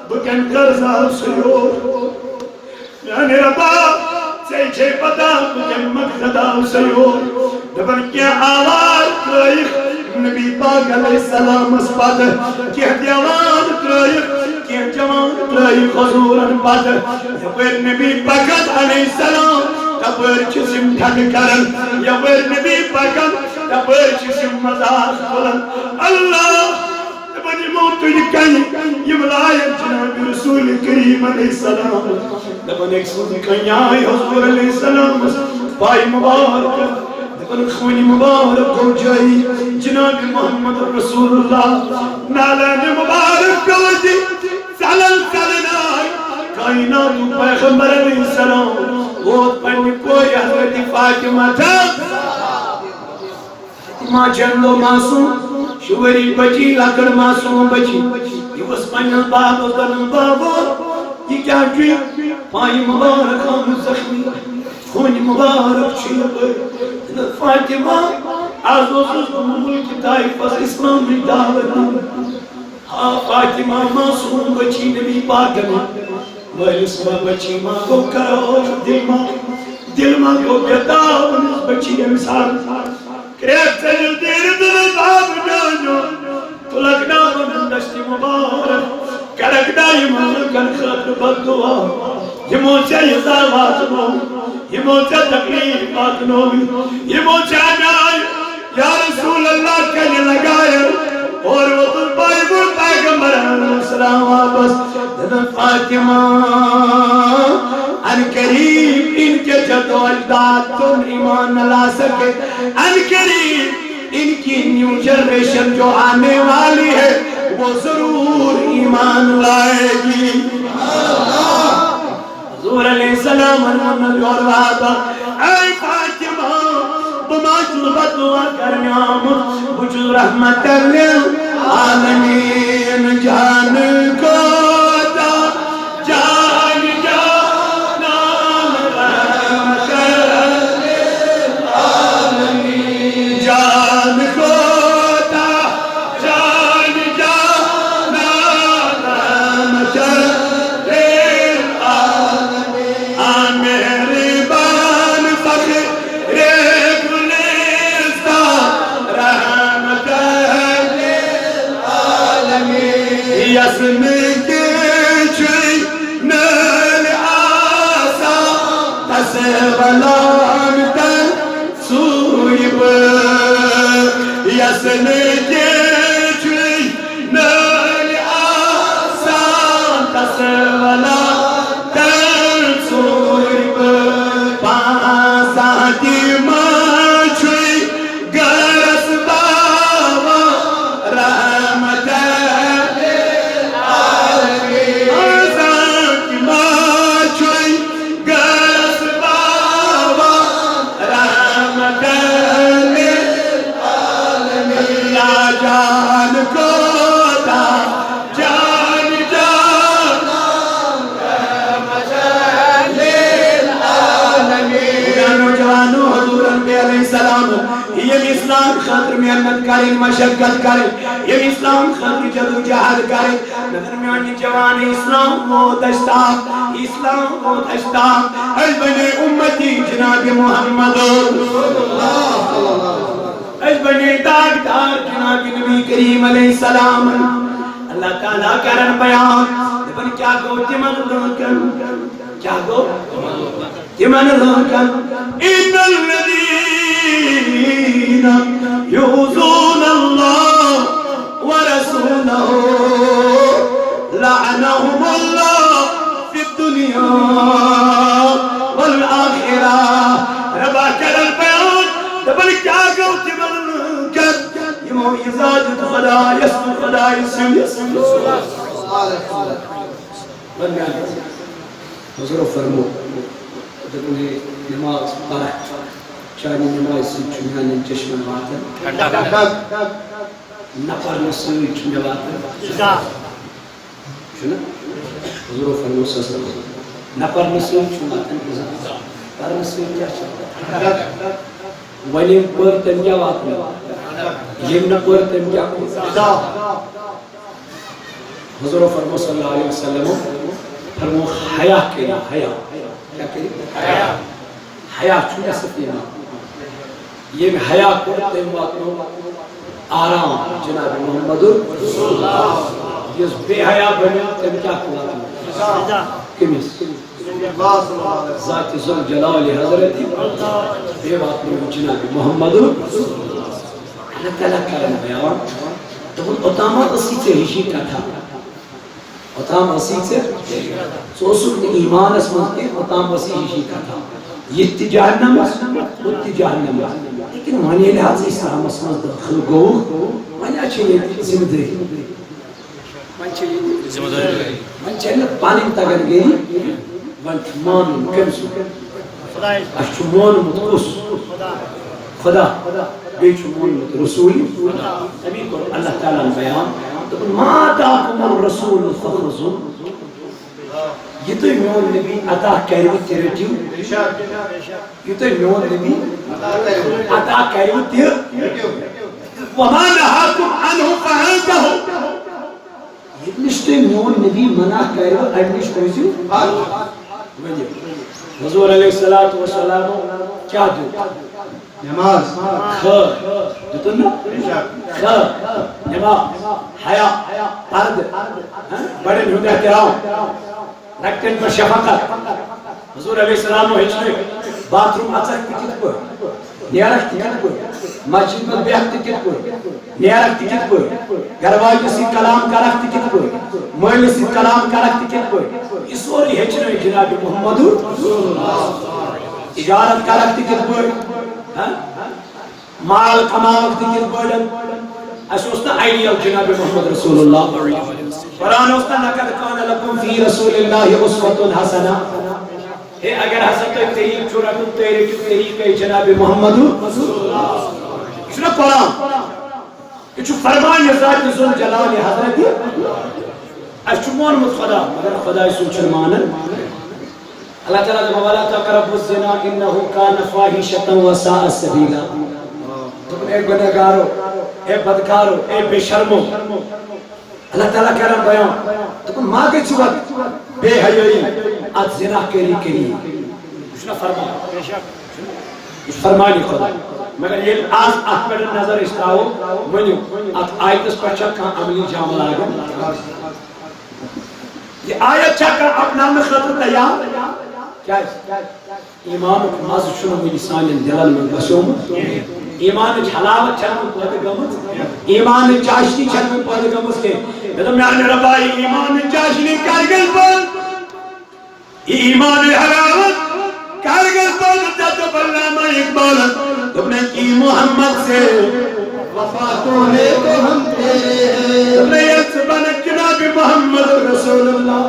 بکن کرزا سیور میانی ربا سے چھے پتا بکن مقصدہ سیور دبن کیا آوار کرائخ نبی پاک علیہ السلام اسپاد کیا دیوان کرائخ کیا جوان کرائخ حضورن پاد یپر نبی پاک علیہ السلام تپر چسم ٹھک کرن یپر نبی پاک تپر چسم مزاق بلن اللہ بنی موتو یکن یملائن جناب رسول کریم علیہ السلام دبن ایک سود کنیائی حضور علیہ السلام پائی مبارک دبن خونی مبارک ہو جائی جناب محمد رسول اللہ نالین مبارک کوزی سلل سلنائی کائنات پیغمبر علیہ السلام ووت پنی کوئی حضرت فاطمہ تھا فاطمہ جنلو معصوم شوری بچی لکڑ معصوم بچی یہ اس پنل بابو کنل بابو یہ کیا جوی پائی مبارک ہم زخمی خونی مبارک چھیب فاطمہ آزوز ملک طائف از اسلام دعوت ہاں فاطمہ معصوم بچی نبی پاک میں ویسما بچی ماں کو کرو دل ماں کو بیتاب بچی امسال کریب سجل دیر دل باب جانو تلکنا بمن دشتی مبارک کرکنا یمکن خطر بدعا یہ موچہ یزاوات نو یہ موچہ تکلیفات نو یہ موچہ نائی یا رسول اللہ کہنے لگائے اور وہ تو بائی بول پیغمبر علیہ السلام واپس فاطمہ ان قریب ان کے جد و اجداد تم ایمان نہ لا سکے، ان قریب ان کی نیو جنریشن جو آنے والی ہے وہ ضرور ایمان لائے گی۔ حضور علیہ السلام اور رہا تھا اے فاطمہ بماجل بدعا کرنے آمد بجل رحمت للعالمین جان کو مشقت کرے یہ اسلام خاطر جد و جہاد کرے درمیانی جوان اسلام و تشتاق اسلام و تشتاق اے بنی امتی جناب محمد اے بنی داغدار جناب نبی کریم علیہ السلام اللہ تعالیٰ کرن بیان بن کیا گو تمن لکن کیا گو تمن لکن ان الذین يؤذون الله ورسوله لعنهم الله في الدنيا والآخرة ربا کرن بیان دبل کیا گوتی من کر یمو ازاجت خدا یسو خدا یسو حضور فرمو جب انہیں نماز پڑھ چاہیے نماز سے چنیانے چشم ماتر نفر نسوی چنیانے ماتر شنا حضور فرمو سسر نفر نسوی چنیانے پر نسوی کیا چاہتا ونیم پر تنیا واتر یم نپر تنیا حضور فرمو صلی اللہ علیہ وسلم فرمو حیاء کے حیاء کیا کہ حیاء چھوڑا سکتے ہیں یہ میں حیاء کرتے ہیں آرام جناب محمد رسول اللہ یہ بے حیاء بنے تم کیا کھواتے ہیں کمیس ذات ذل جلال حضرت بے بات میں جناب محمد رسول اللہ اللہ تعالیٰ کرم بیان تو ان اتاما اسی سے ہشی کا تھا اتام اسی سے سوسر ایمان اسمت کے اتام اسی ہشی کا تھا یہ جہنم ات جہنم لیکن معنی لحاظ اسلام اسمت داخل گو معنی اچھے ذمہ داری من چلے پانی تگن گئی ون مان کمسو اچھو مان متقص خدا بیچ مولد رسول اللہ تعالیٰ بیان ما داکم الرسول فخرزو یہ تو میون نبی عطا کریو تیرٹیو یہ تو میون نبی عطا کریو تیرٹیو وما نهاکم عنہ فعنتہو یہ نشتے میون نبی منع کریو اڈنش کوئیسیو حضور علیہ السلام کیا دو نماز خیر خیر نماز حیاء پرد بڑے نہودہ احترام رکھتن پر شفقت حضور علیہ السلام ہچنے باتھ روم اچھا کتت پر نیارک تکت پر مسجد میں بیٹھ تکت پہ نیرک تکت پہ گھروالی سے کلام کرک تکت پہ مول سے کلام کرک تکت پہ یہ سوری ہچنو جناب محمد اجارت کرک تکت پہ مال کماوک تکت پہ اس وسط آئیڈیل جناب محمد رسول اللہ قرآن وسط لقد کان لکم فی رسول اللہ اسوۃ حسنہ ہے اگر حسن تو طریق چھوڑتن تیرے کی طریق ہے جناب محمد رسول اللہ اس نے قرآن یہ فرمان ذات ذو جلال حضرت اس محمد خدا مگر خدا سوچ مانن اللہ تعالیٰ نے ولا تقربوا الزنا انه كان فاحشة وساء سبیلا تم ایک گنہگارو اے بدکارو اے بے شرمو اللہ تعالیٰ کہہ رہا بیان تم ماں کے چوت بے حیائی آج زنا کری اس نے فرمایا اس فرمانی خدا مگر یہ آج احمد نظر اشتاؤ منیو آج آیت اس پر چکا عملی جامل آگا یہ آیت چکا اپنا میں خطر تیار کیا ہے ایمان کو مازو شنو میں لسان دلال من بسوم ایمان حلاوت چھن پد گمت ایمان چاشنی چھن پد گمت کے بدم یعنی ربائی ایمان چاشنی کارگل پر ایمان حلاوت کارگل پر جاتا بلنامہ اقبال تم نے کی محمد سے وفاتوں نے تو ہم تیرے ہیں تم نے یلسبنک جناب محمد رسول اللہ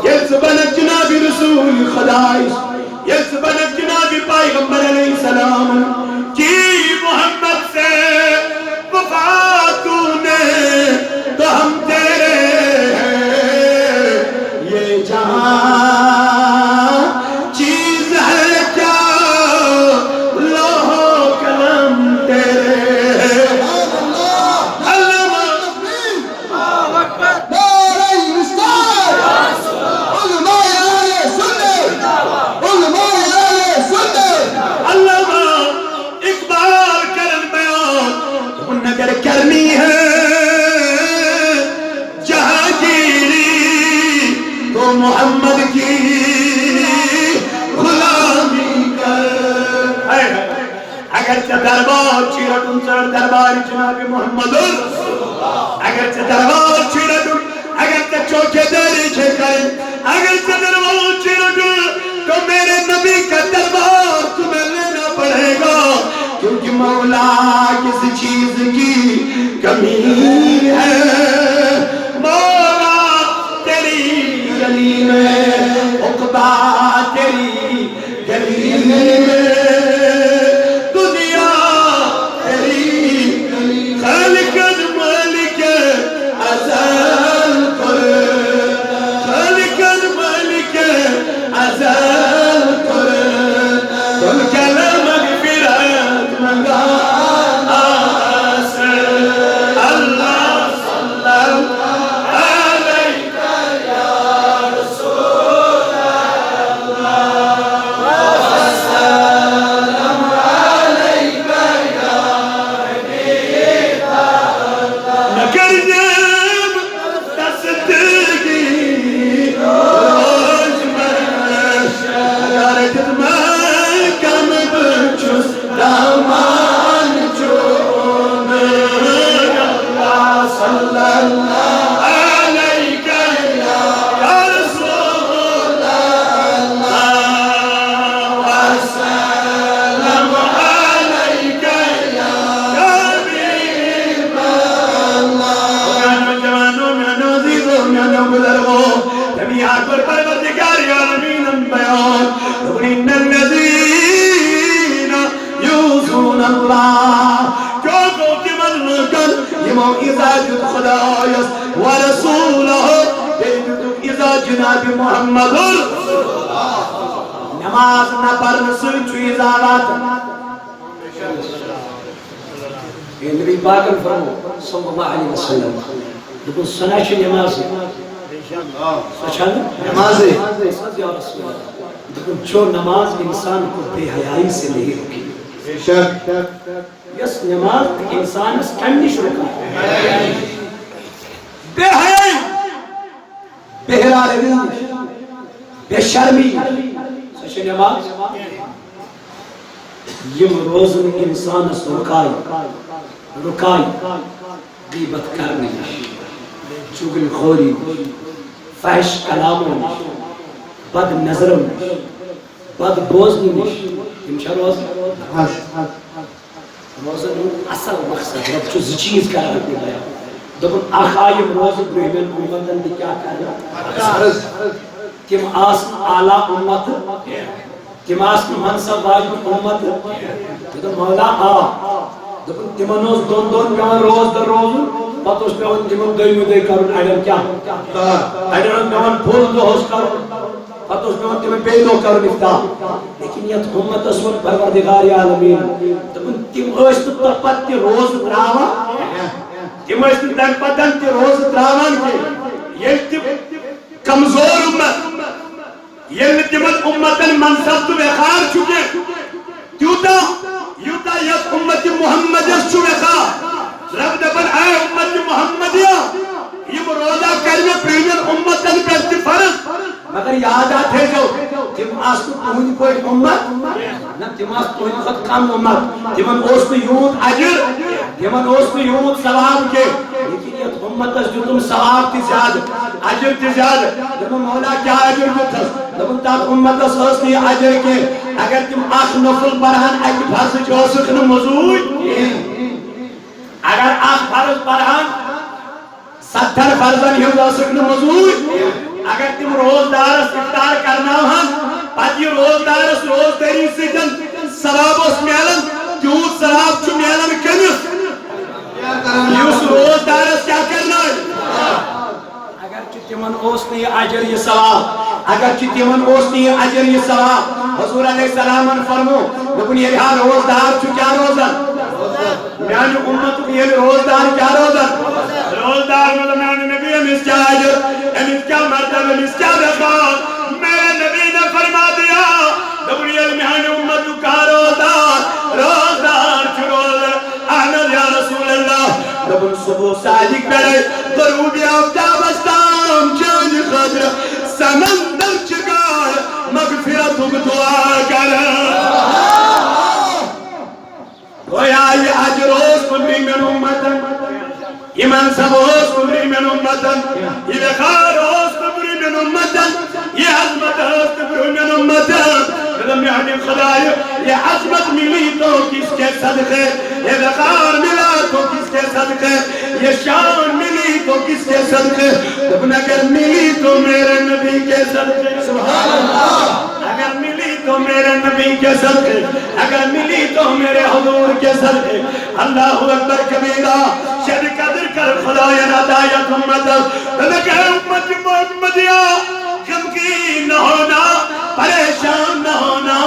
یلسبنک جناب رسول خدایش یلسبنک جناب پیغمبر علیہ السلام کی محمد سے وفاتوں نے تو ہم تیرے ہیں یہ جہاں چیز ہے کیا لوح قلم تیرے ہیں علامہ نعرہ رسالت علماء اہل سنت علماء اہل سنت علامہ اقبال کرن بیان تم نگر کرنی ہے جہانگیری تو محمد کی غلامی کر اگرچہ دربار چیرٹن سر دربار جناب محمد اگرچہ دربار چیرٹن اگرچہ چوکے داری چھکر اگرچہ دربار چیرٹن تو میرے نبی کا دربار تمہیں لینا پڑے گا کیونکہ مولا کسی چیز کی کمی ہے مولا تیری گلی میں عقبہ تیری گلی میں دنیا تیری خالق مالک ازل کر خالق مالک ازل کر تم کلام مغفرت منگا جناب محمد نماز نہ پڑھنے سے چیز آلات نبی پاک فرمو صلی اللہ علیہ وسلم لیکن سنائش نماز نماز یا رسول اللہ لیکن جو نماز انسان کو بے حیائی سے نہیں روکی یس نماز انسان اس کنڈیش روکا بے حیائی بے حرالی بے شرمی سچے نماز یم روزن انسانس رکائی غیبت کرنے چگل خوری فحش کلاموں بد نظروں بد بوزنی یم چھا روزن اصل مقصد رب چھو زی چیز کرنے بیان دبن آخائیم روز برہمن امتن دی کیا کرنا تم آسن اعلیٰ امت تم آسن منصب واجب امت دبن مولا دبن تمن اوس دون پیوان روز در روز پتہ اوس پیوان تمن دویمہ دۄہ کرن اڑین کیا اڑین پیوان پھول دۄہس کرن پتہ اوس پیوان تمن بیٚیہِ دۄہ کرن افطار لیکن یتھ امتس ووٚن پروردگار عالمین دبن تم ٲسۍ نہٕ تۄہہِ تہِ روز تراوان تم ٲسۍ نہٕ تمہِ پتہٕ تہِ روز تراوان کینٛہہ ییٚلہِ تِم کمزور امت ییٚلہِ نہٕ تمن امتن منصب تہٕ وقار چھُ کینٛہہ یوٗتاہ یتھ امت محمدس چھُ وقار رب دپن اے امت محمدیہ یم روزہ کرِ مےٚ پرٛٲنٮ۪ن امتن پٮ۪ٹھ تہِ فرض مگر یاد تھٲیزیو تم آسہٕ نہٕ تُہٕنٛدِ پٲٹھۍ امت نہ تم آسہٕ تُہٕنٛدِ کھۄتہٕ کم امت تمن اوس نہٕ یوٗت اجر تمن اوس نہٕ یوٗت ثواب کینٛہہ لیکن یتھ امتس دیُتُم ثواب تہِ زیادٕ اجر تہِ زیادٕ دپن مولا کیٛاہ اجر دیُتھس دپن تتھ امتس ٲس نہٕ یہِ اجر کینٛہہ اگر تم اکھ نفل پرہن اکہِ فرضٕچ ٲسٕکھ نہٕ موٚزوٗرۍ اگر اکھ فرض پرہن 70 فرضن ہٕنٛز ٲسٕکھ نہٕ موٚزوٗرۍ اگر تم روزدارس افطار کرناوہن پتہٕ یہِ روزدارس روزدٲری سۭتۍ ثواب اوس میلان تیوٗت ثواب چھُ میلان کٔمِس یُس روزدارس کیٛاہ کرناوِ اگر تمن اوس نہٕ یہِ اجر یہِ ثواب اگر تمن اوس نہٕ یہِ اجر یہِ ثواب حضور علیہ السلامن فرمو دوٚپُن ییٚلہِ ہا روزدار چھُ کیٛاہ روزان میانہِ اُمتُک ییٚلہِ روزدار کیٛاہ روزان روزدار مطلب میانہِ نبی أمِس کیٛاہ اجر أمِس کیٛاہ مرتبہ أمِس کیٛاہ وقار میرے نبی نے فرما دیا دوٚپُن ییٚلہِ میانہِ اُمتُک کانٛہہ روزدار چھُ روزان اہن حظ یا رسول اللہ دوٚپُن صبح صادق پٮ۪ٹھَے غروٗبِ آفتابس تام چانہِ خٲطرٕ سمندر چہِ گاڈٕ مغفرتُک دعا کران گویا یہ اجر اوس برہمن امتن یہ منصب اوس برہمن امتن یہ وقار اوس برہمن امتن یہ عظمت اوس برہمن امتن میانہِ خدایا یہ عظمت ملی تو کس کے صدقے یہ وقار ملا تو کس کے صدقے یہ شان ملی تو کس کے صدقے اگر ملی تو میرے نبی کے صدقے سبحان اللہ اگر ملی تو میرے نبی کے صدقے اگر ملی تو میرے حضور کے صدقے اللہ اکبر کبیرہ شد قدر کر خدایا ندایت امت امت محمدیہ غمگین نہ ہونا پریشان نہ ہونا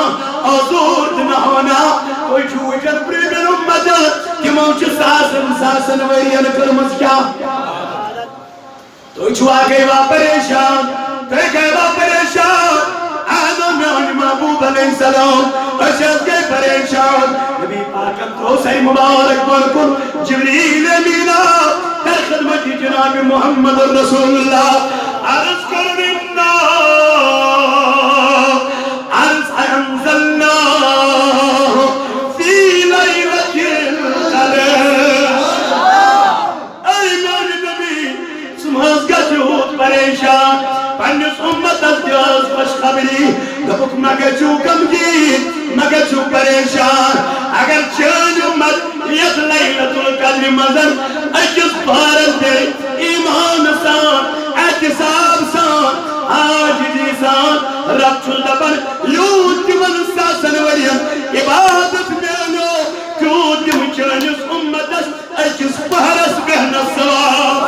آزود نہ ہونا کوئی چھوچت برہمن امت تمو چھ ساسن ورین کرمز کیا تو چھو آگئی وا پریشان تو گئی وا پریشان آدم میان محبوب علیہ السلام اشد گئی پریشان نبی پاکم تو سی مبارک برکن جبریل امینا در خدمت جناب محمد رسول اللہ عرض کرنا عرض انزلنا فی لیلت القدر اے میرے نبی سمحز کا جہود پریشان پنیس امت از دیاز خوشخبری دبک مگر چھو غمگین مگر چھو پریشان اگر چند امت یت لیلت القدر مزن اکس بھارت دے ایمان سان احتساب سان آجزی سان رب چھو دبن یود تمن ساسن وریم عبادت میانو کیود تم چانس امتس اکس بھارت بہن سواب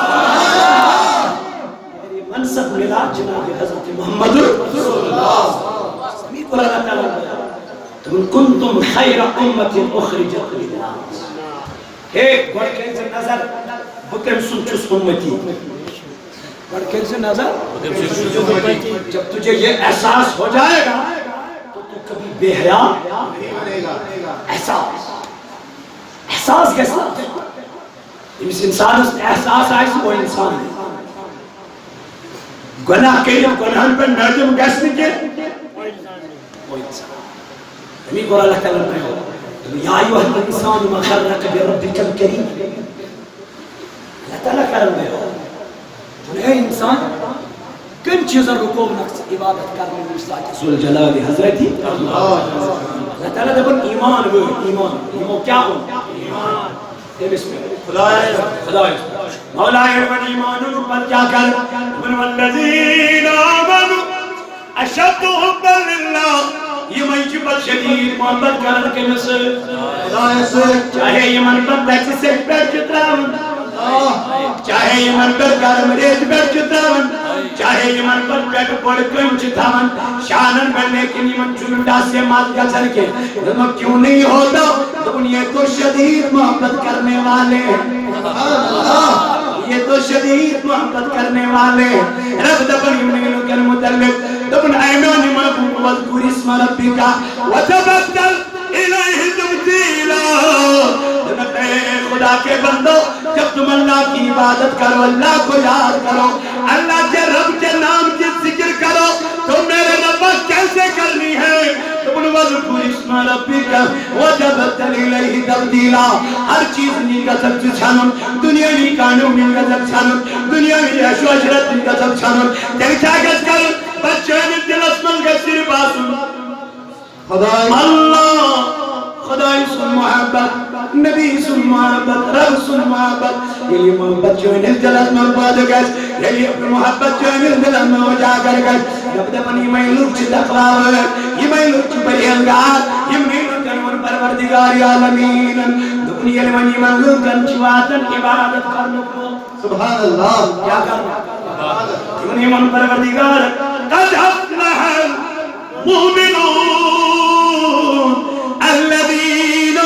منصب ملا جناب حضرت محمد رسول اللہ سمی قرآن تعالیٰ تم کنتم خیر امت اخرجت للناس ایک گوڑکے سے نظر بکم سنچس امتی گوڑکے سے نظر جب تجھے یہ احساس ہو جائے گا تو تو کبھی بے حیا احساس کیسا اس انسان اس احساس آئے سے وہ انسان ہے گناہ کے لیے گناہن پر نردم گیسنے کے وہ انسان ہمیں قرآن اللہ تعالیٰ نے ہو یا ایوہ الانسان ما غرک بربک الکریم. اللہ تعالیٰ کرم ہے اے انسان کن چیزن رکو نقص عبادت کرنے مستاق ذوالجلال حضرتی اللہ تعالیٰ دبن ایمان ہوئے ایمان کیا ہو ایمان بسم خدا مولا ایمان ایمان پر کیا کر من والذین آمنوا اشد حبا للہ یہ محبت شدید محبت کرن کے نصر چاہے یہ محبت بیچ سے پیٹ چتراون چاہے یہ محبت گرم ریت پیٹ چتراون چاہے یہ محبت پیٹ پڑ کن چتراون شانن پر لیکن یہ من چنڈا سے مات کا چل کے کیوں نہیں ہوتا تو یہ تو شدید محبت کرنے والے یہ تو شدید محبت کرنے والے رب دبن یمینو کر متعلق دبن ایمان محبوب وذکر اسم ربی کا وتبتل الیہ تبتیلا دبن اے خدا کے بندو جب تم اللہ کی عبادت کرو اللہ کو یاد کرو اللہ کے رب کے نام کی ذکر کرو تو میرے رب کیسے کرنی ہے دبن وذکر اسم ربی کا وتبتل الیہ تبتیلا ہر چیز نہیں کا سب چھانم دنیا نہیں کانوں نہیں کا سب چھانم دنیا میں عیش و عشرت نہیں کا سب چھانم تیری چاگت کر بچے میں دل اسمن کا سر باسم اللہ خدای سن محبت نبی سن محبت رب سن محبت یہ محبت جو انہیں جلد میں باد گئے یہ اپنی محبت جو انہیں جلد میں وجہ کر گئے جب دبنی میں لوگ چی تقواب ہے یہ میں لوگ چی بری انگار یہ میں لوگ کنون پروردگار عالمین دبنی علمانی میں لوگ کن چواتن عبادت کرنے کو سبحان اللہ کیا کرنا دبنی من پروردگار قد افلح المؤمنون الذين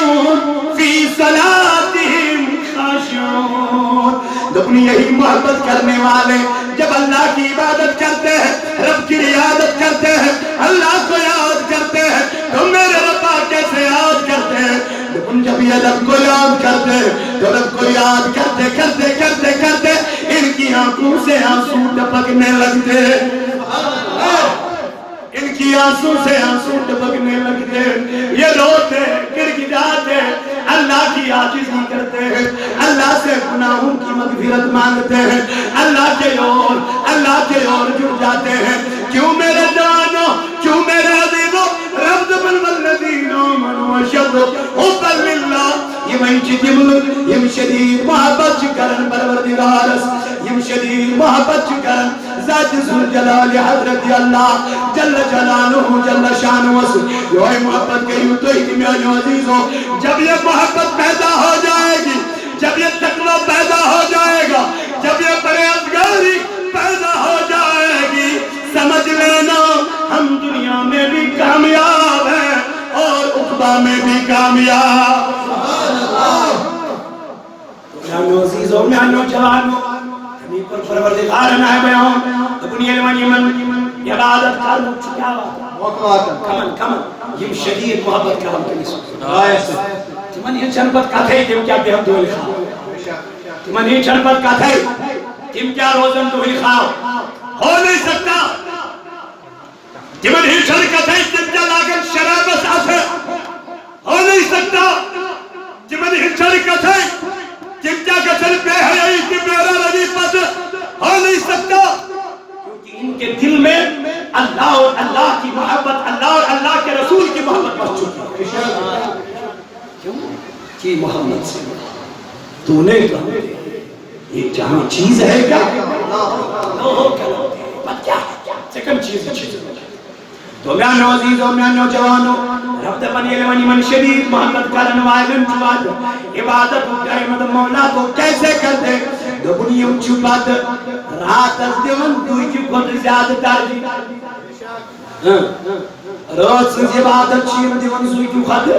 في صلاتهم خاشعون دبنی یہی محبت کرنے والے جب اللہ کی عبادت کرتے ہیں رب کی عیادت کرتے ہیں اللہ کو یاد کرتے ہیں تو میرے ربا کیسے یاد کرتے ہیں دبن جب یہ رب کو یاد کرتے ہیں تو رب کو یاد کرتے کرتے کرتے کرتے ان کی آنکھوں سے آنسو ٹپکنے لگتے ان کی آنسوں سے آنسو ٹپکنے لگتے یہ روتے گڑگڑاتے اللہ کی عاجزی کرتے ہیں اللہ سے گناہوں کی مغفرت مانگتے ہیں اللہ کے اور جڑ جاتے ہیں کیوں میرے جانو کیوں میرے عزیزو رب والذین آمنوا اشد حبا للہ یہ میں چکمل یہ شدید محبت چکرن پروردگارس یہ شدید محبت چکرن ذات ذوالجلال حضرت اللہ جل جلالہ جل شانہ یہ محبت کہیوں تو اتمیان عزیزو جب یہ محبت پیدا ہو جائے گی جب یہ تقوی پیدا ہو جائے گا جب یہ پرہیزگاری پیدا ہو جائے گی سمجھ لینا ہم دنیا میں بھی کامیاب ہیں اور عقبہ میں بھی کامیاب میانو عزیزو میانو جوانو ہمیں پر پروردگار نہ بیان اپنی علمانی من عبادت کرنا چکا کمن یہ شدید محبت کرم کے نسو تمن یہ جنبت کا تھے تم کیا بے ہم دولی خواہ تمن یہ جنبت کا تھے تم کیا روزن دولی خواہ ہو نہیں سکتا تمن یہ شرکت ہے تم کیا لاغت شراب ساتھ ہو نہیں سکتا تمن یہ شرکت ہے تم کیا قتل پہ ہے کہ میرا لگی پت ہو نہیں سکتا کیونکہ ان کے دل میں اللہ اور اللہ کی محبت اللہ اور اللہ کے رسول کی محبت بس چکی کیوں کہ محمد سے تو نے یہ جہاں چیز ہے کیا سیکنڈ چیز تو میانو عزیزو میانو جوانو رب دبنی علمانی من شدید محبت کرن وائلن چواد عبادت کرمت مولا کو کیسے کرتے دبنی چھپات رات از دیون دوئی کی خود زیادہ ترجی رات سے عبادت چین دیون سوئی کی خود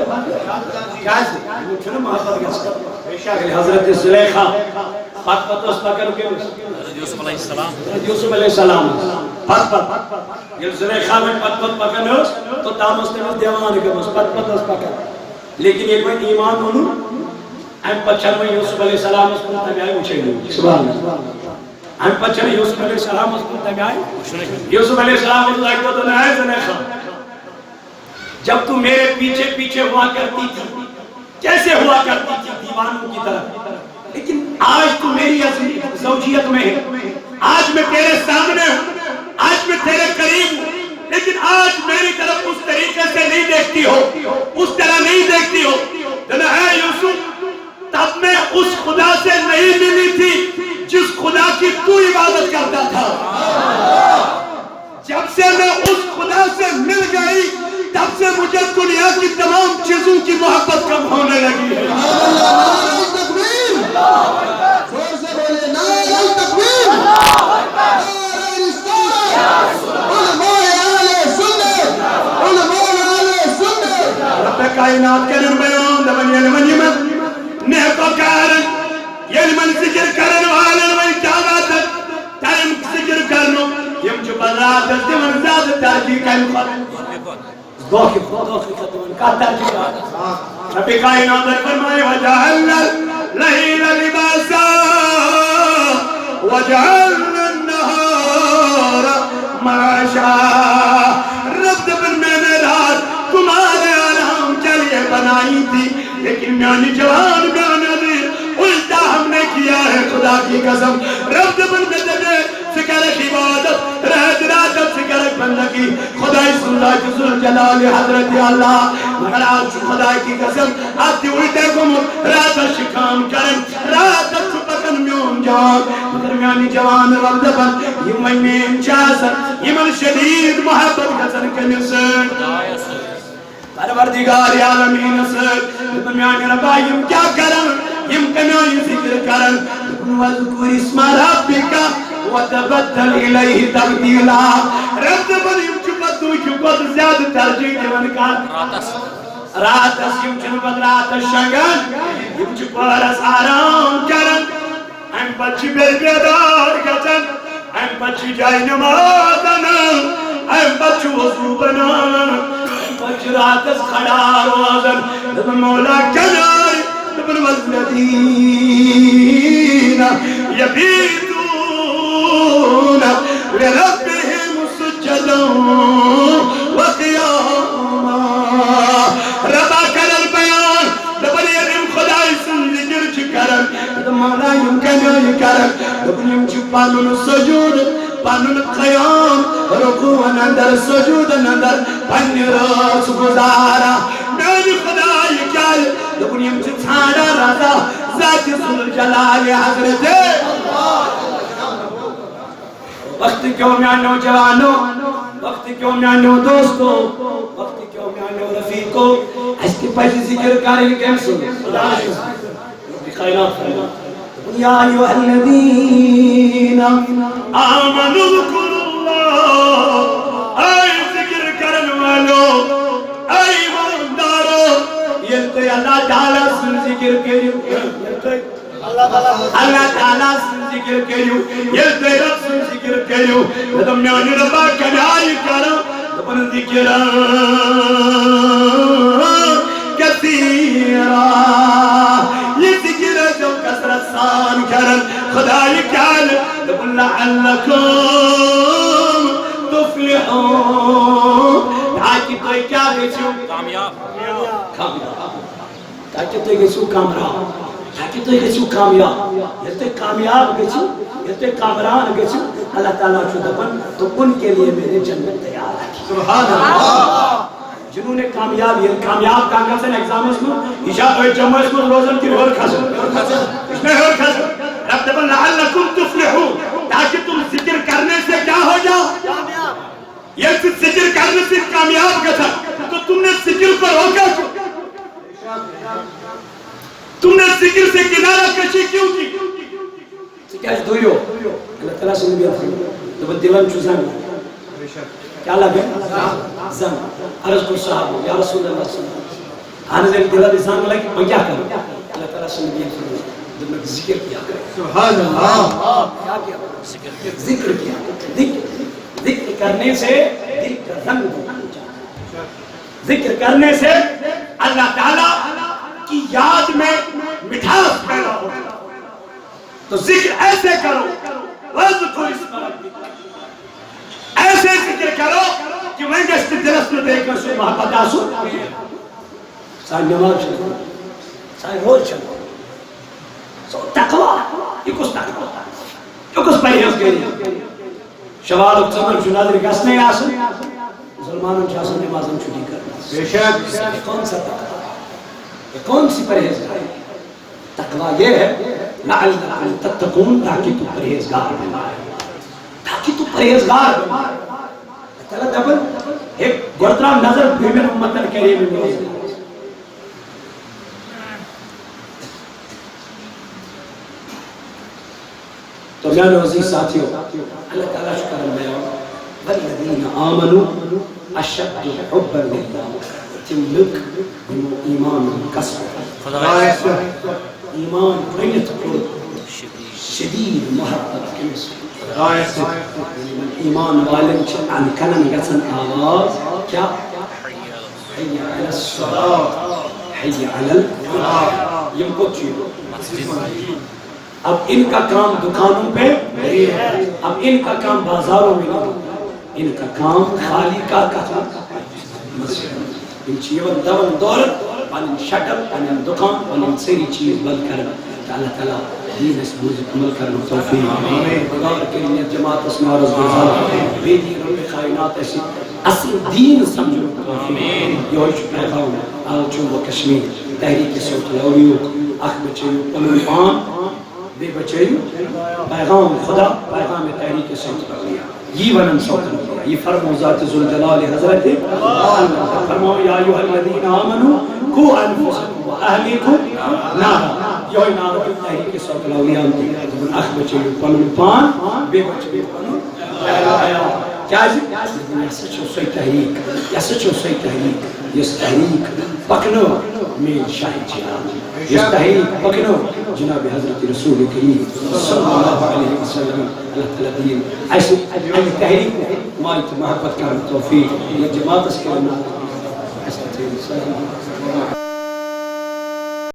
کیسے چھنے محبت کیسے حضرت سلیخہ پت اس پکر کے یوسف علیہ السلام پت یہ سلیخہ میں پت پکر اس تو تامس نے دیوان گمس پت اس پکر لیکن ایک میں ایمان ہونو ایم پچھر میں یوسف علیہ السلام اس پر تبیائی اچھے گئی سبحان اللہ ایم پچھر میں یوسف علیہ السلام اس پر تبیائی یوسف علیہ السلام اس پر تبیائی سلیخہ جب تو میرے پیچھے پیچھے ہوا کرتی تھی کیسے ہوا کرتی تھی دیوانوں کی طرح، لیکن آج تو میری زوجیت میں ہے، آج میں تیرے سامنے ہوں، آج میں تیرے قریب ہوں، لیکن آج میری طرف اس طریقے سے نہیں دیکھتی ہو، اس طرح نہیں دیکھتی ہو۔ کہنا اے یوسف، تب میں اس خدا سے نہیں ملی تھی جس خدا کی تو عبادت کرتا تھا، جب سے میں اس خدا سے مل گئی تب سے مجھے دنیا کی تمام چیزوں کی محبت کم ہونے لگی ہے۔ نعرہ تکبیر، زور سے بولے نعرہ تکبیر، نعرہ رسالت، علماء اہل سنت، علماء اہل سنت۔ رب کائنات کے نمبیان دمن یلمن یمن نیکو کارن یلمن ذکر کرن والن وی جاگاتت تائم ذکر کرنو یم جو بلات دمن زیادہ ترجیح کا مخط دوخی ختمن کا ترجیح کا رب کائنات نے فرمائے وجعلنا اللیل لباسا وجعلنا النہار معاشا۔ رب دبن میں نے رات تمہارے آرام کے لیے بنائی تھی، لیکن میانی جوان میانی دیر الٹا ہم نے کیا ہے خدا کی قسم۔ رب دبن میں نے فکر عبادت رہت راتت فکر بندگی خدای سنلہ جزل جلال حضرت اللہ، مگر آج خدا کی قسم آتی الٹے کم راتت شکام کرن راتت چھپکن میون جوان، مگر میانی جوان رب دبن یہ مہمین چاسن یہ من شدید محبت قسن کنسن پروردگار عالمین سے میانی ربا یم کیا کرن یم کمیانی ذکر کرن وَذْكُرِ اسْمَ رَبِّكَ وَتَبَتَّلْ إِلَيْهِ تَبْدِيلًا۔ رب دبن یم چپت دو چپت زیادہ ترجیح دیون کا راتس یم چپت راتس شنگن یم چپارس آرام کرن ایم پچی بل بیدار گزن ایم پچی جائی نمازن ایم پچی وضو بنان پچی راتس کھڑا روزن دبن مولا کنائی دبن والذین یبیتون لربهم سجدا وقیاما۔ ربا کرن بیان دبن یم خدای سن ذکر چکرن دبن مولا یم کنائی کرن دبن یم چپانون سجود پانون قیام رکوعن اندر سجودن اندر پنی راس گزارا میری خدای کل دبن یم چھاڑا رضا ذات ذوالجلال حضرت وقت کیوں میانو جوانو، وقت کیوں میانو دوستو، وقت کیوں میانو رفیقو، اس کے پہلی ذکر کاری کیسو خیرات یا ایوہ الذین آمنوا اذکروا اللہ، اے ذکر کرن والو، اے ایماندارو، یہ تو اللہ تعالیٰ سن ذکر کریو، اللہ تعالیٰ سن ذکر کریو، یہ تو رب سن ذکر کریو، تو میانی ربا کنائی کرو دبن ذکران کثیرا، یہ ذکر جو کسرت سان کرن خدای کال دبن لعلکم تفلحون۔ تاکہ تو کیا گئیسو کامیاب، تاکہ تو گئیسو کامران، تاکہ تو گئیسو کامیاب، یہ تو کامیاب گئیسو، یہ تو کامران گئیسو اللہ تعالیٰ چھو دبن تو ان کے لیے میرے جنت تیار ہے۔ سبحان اللہ۔ جنہوں نے کامیاب یہ کامیاب کانگل سے ایگزام اس میں جمعہ اس میں روزن کی ہور کھسن اس میں ہور کھسن رب دبن لعلکم تفلحون، تاکہ تم ذکر کرنے سے کیا ہو جاؤ، یہ ذکر کرنے سے کامیاب گھتا، تو تم نے ذکر پر روکا کیوں، تم نے ذکر سے کنارہ کشی کیوں کی؟ سکیش دوئیو اللہ تعالیٰ سے نبی آفر دبن دلن چو زن کیا لگے زن عرض کو صحابو یا رسول اللہ صلی اللہ علیہ وسلم آنے دل دلن زن لگے میں کیا کروں اللہ تعالیٰ سے نبی آفر دبن ذکر کیا کرے سبحان اللہ، کیا کیا ذکر کیا، ذکر کرنے سے دل کا رنگ بن جاتا ہے، ذکر کرنے سے اللہ تعالیٰ کی یاد میں مٹھاس پیدا ہوتا ہے، تو ذکر ایسے کرو وَذْكُرِ اسْمَ رَبِّكَ، ایسے ذکر کرو کہ میں گشت دلس میں دیکھ کر سے محبت آسو سان نماز شکر سائیں روز چلو سو تقوی یہ کس تقوی جو کس پریز گئی شوال اکتمر جو نظر گسنے آسن مسلمانوں چاہسن نمازن چھٹی کرنا بے شک یہ کون سا تقوی یہ کون سی پرہیزگاری تقوی یہ ہے لعلکم تتقون تاکہ تو پرہیزگار بنائے تاکہ تو پرہیزگار بنائے تعالیٰ دبل ایک گردرام نظر بھیمن امتن کریم میں تو میانے عزیز ساتھیوں اللہ تعالیٰ شکر میں والذین آمنوا اشد حبا للہ تملک انو ایمان کسب ایمان قیت قرد شدید محبت کمس ایمان والن عن کنن گسن آواز کیا حی علی الصلاة حی علی الفلاح یہ کو چیزوں اب ان کا کام دکانوں پہ اب ان کا کام بازاروں میں نہیں ان کا کام خالی کا ان چیزوں دون دولت ان شٹر ان دکان ان سری چیز بند کر اللہ تعالیٰ دین اس بوز عمل کرنا توفیق خدا کے لیے جماعت اس میں عرض گزار بے دین رب کائنات ایسی اصل دین سمجھو توفیق یہ ہوئی پیغام آلچوں و کشمیر تحریک صوت الاولیو اخ بچیو پلوان بے بچیو پیغام خدا پیغام تحریک صوت الاولیو یہ ونن صوت الاولیو یہ فرمو ذات ذوالجلال حضرت فرمو یا ایوہ الذین آمنوا کو انفسکم و اہلیکم نارا یہ نارا کی تحریک صوت الاولیو من اخ بچیو پلوان بے بچیو پلوان کیا ہے سچو سوئی تحریک یا سچو سوئی تحریک یہ تحریک پکنو میں شاہی جہاد یہ تحریک پکنو جناب حضرت رسول کریم صلی اللہ علیہ وسلم اللہ تعالیٰ دین ایسی تحریک مائت محبت کا توفیق یہ جماعت اس کے لئے